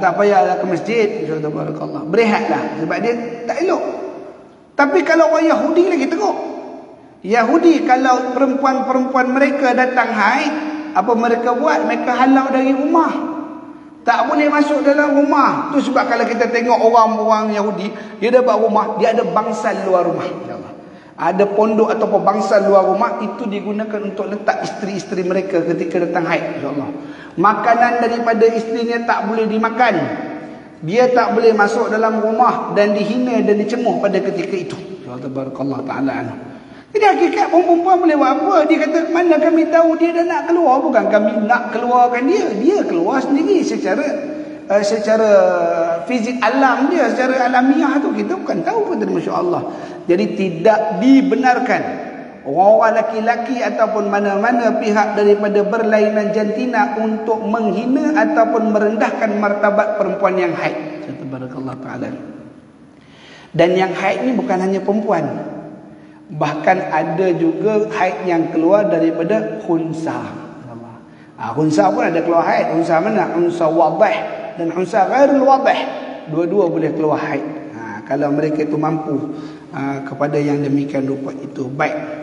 Tak payahlah ke masjid, insya-Allah. Berehatlah sebab dia tak elok. Tapi kalau orang Yahudi lagi teruk. Yahudi kalau perempuan-perempuan mereka datang haid, apa mereka buat? Mereka halau dari rumah. Tak boleh masuk dalam rumah. Tu sebab kalau kita tengok orang-orang Yahudi, dia dapat rumah, dia ada bangsal luar rumah. Ada pondok ataupun bangsal luar rumah, itu digunakan untuk letak isteri-isteri mereka ketika datang haid, insya-Allah. Makanan daripada isterinya tak boleh dimakan. Dia tak boleh masuk dalam rumah dan dihina dan dicemuh pada ketika itu. Tabarakallah ta'ala anhu. Jadi hakikat perempuan boleh buat apa? Dia kata, mana kami tahu dia dah nak keluar? Bukan kami nak keluarkan dia. Dia keluar sendiri secara fizik alam dia, secara alamiah tu kita bukan tahu, kata Masya Allah. Jadi tidak dibenarkan orang laki-laki ataupun mana-mana pihak daripada berlainan jantina untuk menghina ataupun merendahkan martabat perempuan yang haid. Tabarakallah ta'ala. Dan yang haid ni bukan hanya perempuan, bahkan ada juga haid yang keluar daripada khunsa. Khunsa pun ada keluar haid. Khunsa mana? Khunsa wadih dan khunsa ghairul wadih. Dua-dua boleh keluar haid. Kalau mereka itu mampu kepada yang demikian rupa itu. Baik.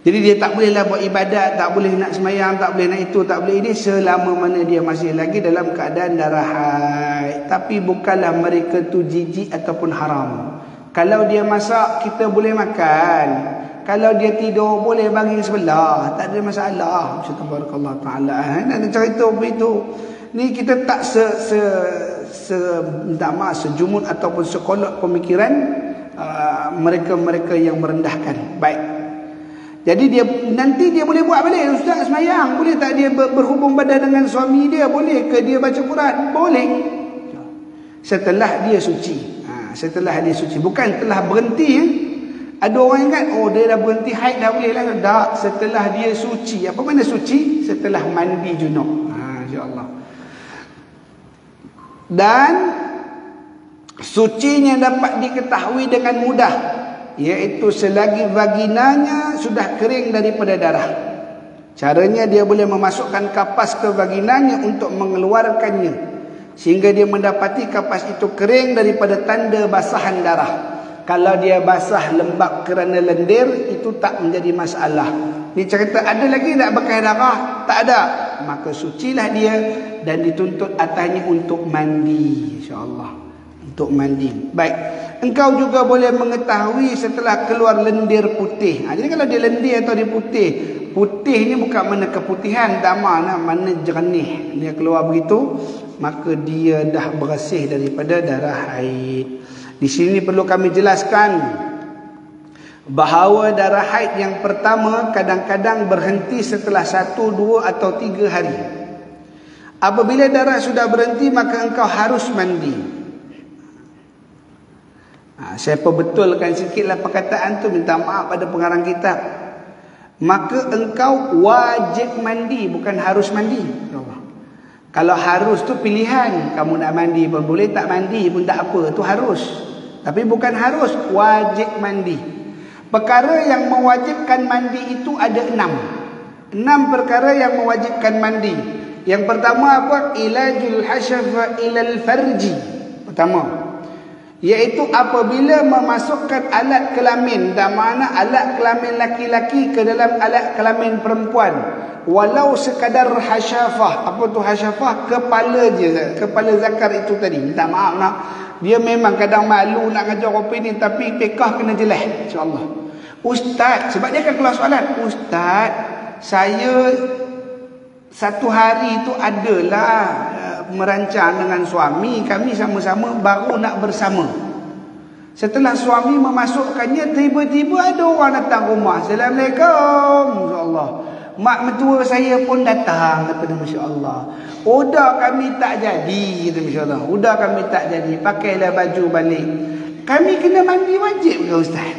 Jadi dia tak bolehlah buat ibadat, tak boleh nak semayang, tak boleh nak itu, tak boleh ini selama mana dia masih lagi dalam keadaan darah haid. Tapi bukanlah mereka tu jijik ataupun haram. Kalau dia masak, kita boleh makan. Kalau dia tidur, boleh bagi sebelah. Tak ada masalah. Tabarakallah ta'ala. Dan cerita begitu. Ni kita tak minta maaf, sejumut ataupun sekolot pemikiran mereka-mereka yang merendahkan. Baik. Jadi nanti dia boleh buat balik. Ustaz semayang, boleh tak dia berhubung badan dengan suami dia? Boleh ke dia baca Quran? Boleh. Setelah dia suci. Setelah dia suci, bukan telah berhenti. Ada orang ingat, oh dia dah berhenti haid dah boleh lah. Tak, setelah dia suci. Apa mana suci? Setelah mandi junub. InsyaAllah. Dan sucinya dapat diketahui dengan mudah, iaitu selagi vaginanya sudah kering daripada darah. Caranya dia boleh memasukkan kapas ke vaginanya untuk mengeluarkannya, sehingga dia mendapati kapas itu kering daripada tanda basahan darah. Kalau dia basah lembab kerana lendir, itu tak menjadi masalah. Dia cerita ada lagi tak bekas darah? Tak ada. Maka sucilah dia dan dituntut atasnya untuk mandi, insya-Allah. Untuk mandi. Baik. Engkau juga boleh mengetahui setelah keluar lendir putih. Jadi kalau dia lendir atau dia putih, putih ni bukan mana keputihan, tak mana jernih. Dia keluar begitu, maka dia dah bersih daripada darah haid. Di sini perlu kami jelaskan bahawa darah haid yang pertama kadang-kadang berhenti setelah 1, 2 atau 3 hari. Apabila darah sudah berhenti, maka engkau harus mandi. Saya perbetulkan sikitlah perkataan tu, minta maaf pada pengarang kitab. Maka engkau wajib mandi, bukan harus mandi. Kalau harus tu pilihan, kamu nak mandi pun boleh, tak mandi pun tak apa, tu harus. Tapi bukan harus, wajib mandi. Perkara yang mewajibkan mandi itu ada 6 perkara yang mewajibkan mandi. Yang pertama apa? Ilajul hasyafa ilal farji. Pertama, iaitu apabila memasukkan alat kelamin, dan mana alat kelamin laki-laki ke dalam alat kelamin perempuan, walau sekadar hasyafah. Apa tu hasyafah? Kepala je, kepala zakar itu tadi. Minta maaf nak, dia memang kadang malu nak ngajar kopi ni, tapi pekah kena jelas, insya-Allah. Ustaz, sebab dia akan keluar soalan, Ustaz, saya satu hari tu adalah merancang dengan suami, kami sama-sama baru nak bersama. Setelah suami memasukkannya, tiba-tiba ada orang datang rumah. Assalamualaikum, insya-Allah. Mak mentua saya pun datang, kata dia, masya-Allah. Udah kami tak jadi, kata masya-Allah. Udah kami tak jadi, pakailah baju balik. Kami kena mandi wajib ke Ustaz?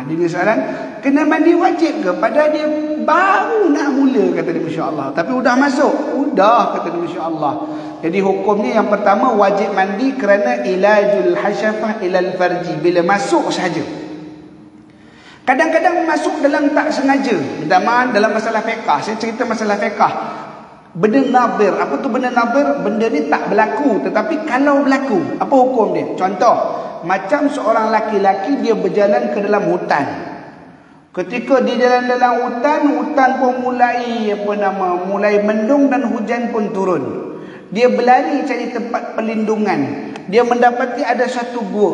Dia soalan, kena mandi wajib ke? Padahal dia baru nak mula, kata dia, masya-Allah. Tapi udah masuk. Udah, kata dia, masya-Allah. Jadi hukumnya yang pertama wajib mandi kerana ilajul hasyafah ilal farji, bila masuk sahaja. Kadang-kadang masuk dalam tak sengaja. Minta maaf, dalam masalah fiqah, saya cerita masalah fiqah. Benda nadir, apa tu benda nadir? Benda ni tak berlaku, tetapi kalau berlaku, apa hukum dia? Contoh, macam seorang laki-laki dia berjalan ke dalam hutan. Ketika dia jalan dalam hutan, hutan pun mulai mulai mendung dan hujan pun turun. Dia berlari cari tempat perlindungan. Dia mendapati ada satu gua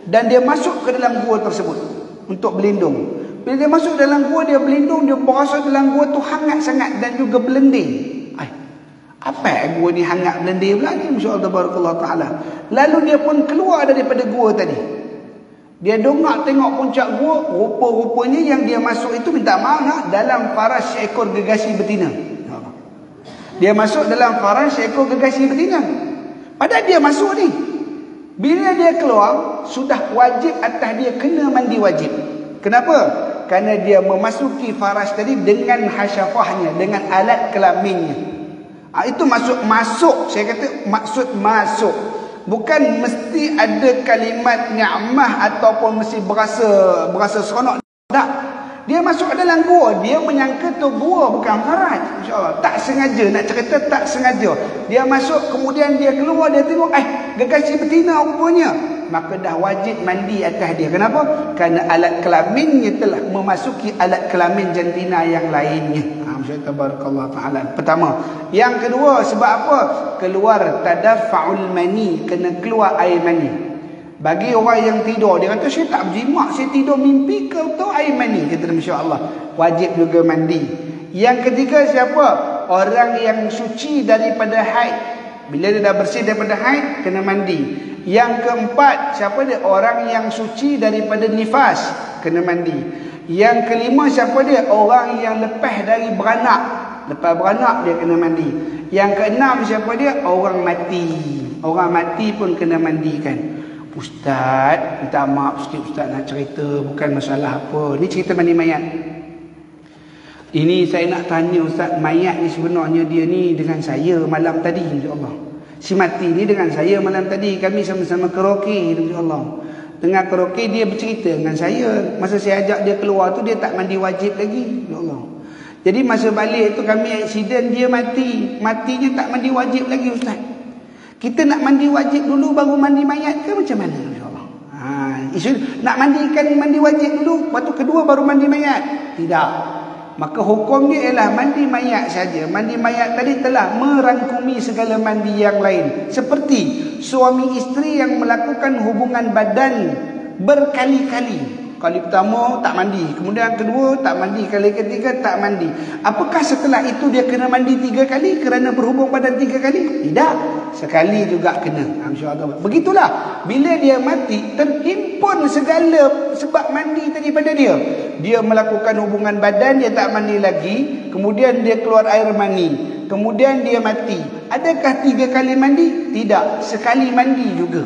dan dia masuk ke dalam gua tersebut untuk berlindung. Bila dia masuk dalam gua, dia berlindung, dia berasa dalam gua tu hangat sangat dan juga berlendir. Apa gua ni hangat berlendir pula ni, masya-Allah tabarakallah taala. Lalu dia pun keluar daripada gua tadi. Dia dongak tengok puncak gua, rupa-rupanya yang dia masuk itu, minta maaf, dalam faras seekor gegasi betina. Dia masuk dalam faras seekor gegasi betina. Padahal dia masuk ni. Bila dia keluar, sudah wajib atas dia kena mandi wajib. Kenapa? Kerana dia memasuki faras tadi dengan hasyafahnya, dengan alat kelaminnya. Itu masuk. Saya kata maksud masuk. Bukan mesti ada kalimat ni'mah ataupun mesti berasa seronok. Tak. Dia masuk dalam gua, dia menyangka tu gua bukan faraj. Insya-Allah tak sengaja, nak cerita tak sengaja. Dia masuk, kemudian dia keluar, dia tengok gegasi betina rupanya. Maka dah wajib mandi atas dia. Kenapa? Kerana alat kelaminnya telah memasuki alat kelamin jantina yang lainnya. Masya-Allah tabarakallah taala. Pertama. Yang kedua, sebab apa? Keluar tadaffa'ul mani, kena keluar air mani. Bagi orang yang tidur, dia kata saya tak berjimat, saya tidur mimpi ke tahu air mani, kata masya-Allah, wajib juga mandi. Yang ketiga siapa? Orang yang suci daripada haid. Bila dia dah bersih daripada haid, kena mandi. Yang keempat, siapa dia? Orang yang suci daripada nifas, kena mandi. Yang kelima, siapa dia? Orang yang lepas dari beranak. Lepas beranak dia kena mandi. Yang keenam, siapa dia? Orang mati. Orang mati pun kena mandikan. Ustaz, minta maaf sikit Ustaz nak cerita, bukan masalah apa. Ni cerita mandi mayat. Ini saya nak tanya Ustaz, mayat ni sebenarnya dia ni dengan saya malam tadi, insya-Allah. Si mati ni dengan saya malam tadi, kami sama-sama karaoke, insya-Allah. Tengah karaoke dia bercerita dengan saya. Masa saya ajak dia keluar tu dia tak mandi wajib lagi, insya-Allah. Jadi masa balik tu kami aksiden, dia mati. Matinya tak mandi wajib lagi Ustaz. Kita nak mandi wajib dulu baru mandi mayat ke macam mana? InsyaAllah. Isu nak mandikan mandi wajib dulu, lepas tu kedua baru mandi mayat. Tidak. Maka hukum dia ialah mandi mayat saja. Mandi mayat tadi telah merangkumi segala mandi yang lain. Seperti suami isteri yang melakukan hubungan badan berkali-kali. Kali pertama tak mandi, kemudian kedua tak mandi, kali ketiga tak mandi. Apakah setelah itu dia kena mandi 3 kali kerana berhubung badan 3 kali? Tidak, sekali juga kena. Insya-Allah. Begitulah, bila dia mati terhimpun segala sebab mandi tadi pada dia. Dia melakukan hubungan badan, dia tak mandi lagi, kemudian dia keluar air mani, kemudian dia mati. Adakah 3 kali mandi? Tidak, sekali mandi juga.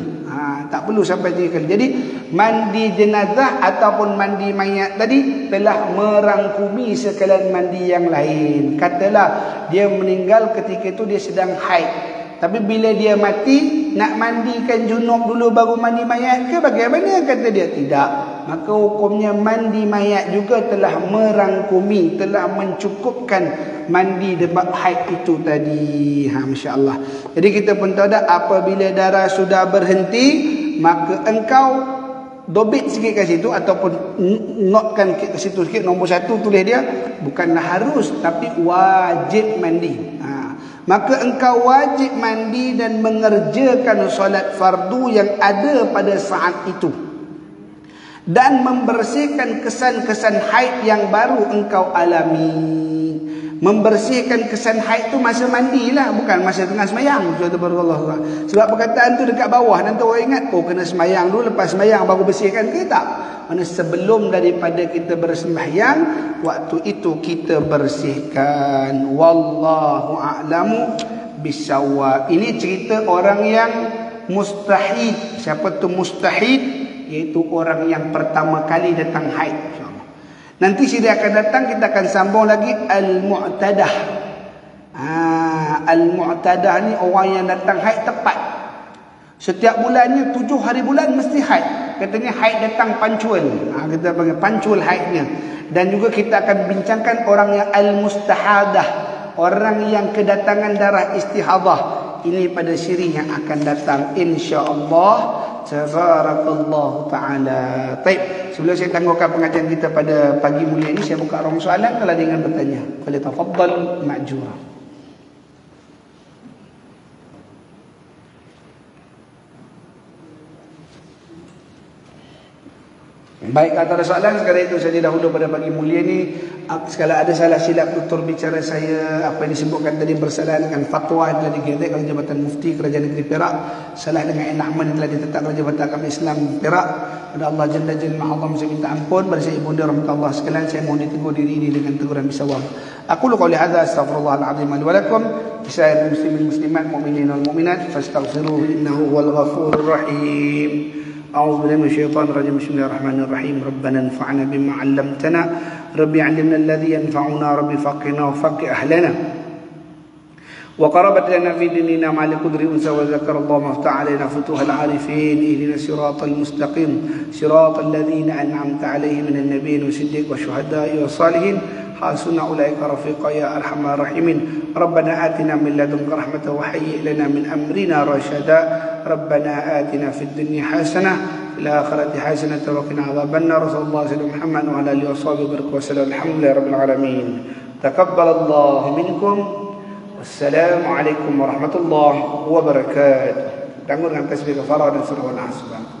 Tak perlu sampai 3 kali. Jadi mandi jenazah ataupun mandi mayat tadi telah merangkumi sekalian mandi yang lain. Katalah dia meninggal ketika itu dia sedang haid, tapi bila dia mati nak mandikan junub dulu baru mandi mayat ke bagaimana? Kata dia tidak. Maka hukumnya mandi mayat juga telah merangkumi, telah mencukupkan mandi debat haid itu tadi. Masya-Allah. Jadi kita pun tahu dah, apabila darah sudah berhenti, maka engkau dobit sikit kat situ ataupun notkan ke situ sikit, nombor 1 tulis dia, bukanlah harus tapi wajib mandi. Maka engkau wajib mandi dan mengerjakan solat fardu yang ada pada saat itu, dan membersihkan kesan-kesan haid yang baru engkau alami. Membersihkan kesan haid tu masa mandilah, bukan masa tengah semayang. Sebab perkataan tu dekat bawah, nanti orang ingat, kena semayang dulu, lepas semayang baru bersihkan ke? Tak. Mana sebelum daripada kita bersembahyang, waktu itu kita bersihkan. Wallahu a'lamu bisawab. Ini cerita orang yang mustahid. Siapa tu mustahid? Iaitu orang yang pertama kali datang haid. Nanti sila akan datang, kita akan sambung lagi al-mu'tadah. Al-mu'tadah ni orang yang datang haid tepat. Setiap bulannya 7 hari bulan mesti haid. Katanya haid datang pancual. Kita panggil pancual haidnya. Dan juga kita akan bincangkan orang yang al-mustahadah, orang yang kedatangan darah istihadah. Ini pada siri yang akan datang insya-Allah. Tabarakallahu ta'ala. Baik, sebelum saya tangguhkan pengajian kita pada pagi mulia ini, saya buka ruang soalan kalau ada yang bertanya. Boleh tafaddal ma'jura. Baik, kata ada soalan sekali itu saja dahulu pada pagi mulia ni. Sekali ada salah silap tutur bicara saya, apa yang disebutkan tadi bersalah dengan fatwa yang telah digelar oleh Jabatan Mufti Kerajaan Negeri Perak, salah dengan enactment yang telah ditetapkan oleh Jabatan Agama Islam Perak. Pada Allah Jalla Jalla Ma'azam saya minta ampun pada saya ibunda rahmatullah sekalian. Saya mohon ditegur diri ini dengan teguran bisawab. Aku lu qouli hadza astaghfirullahalazim li wa lakum bisairil muslimin muslimat mu'minin wal mu'minat fastaghfiruhu innahu huwal ghafurur rahim. أعوذ بالله من الشيطان الرجيم بسم الله الرحمن الرحيم ربنا انفعنا بما علمتنا ربي علمنا الذي ينفعنا ربي فقنا وفقه أهلنا وقربت لنا في ديننا مع القدر أنثى وذكر الله مفتح علينا فتوح العارفين اهدنا الصراط المستقيم صراط الذين أنعمت عليهم من النبيين والصديق والشهداء والصالحين حسن أولئك رفيقا يا أرحم الراحمين ربنا آتنا من لدنك رحمة وهيئ لنا من أمرنا رشدا ربنا آتنا في الدنيا حسنة في الآخرة حسنة وقنا عذاب النار صلى الله عليه وسلم محمد وعلى آله وصحبه وسلم الحمد لله رب العالمين تقبل الله منكم والسلام عليكم ورحمة الله وبركاته. Tanggung dengan tasbih kafarah dan surah Al-Asr.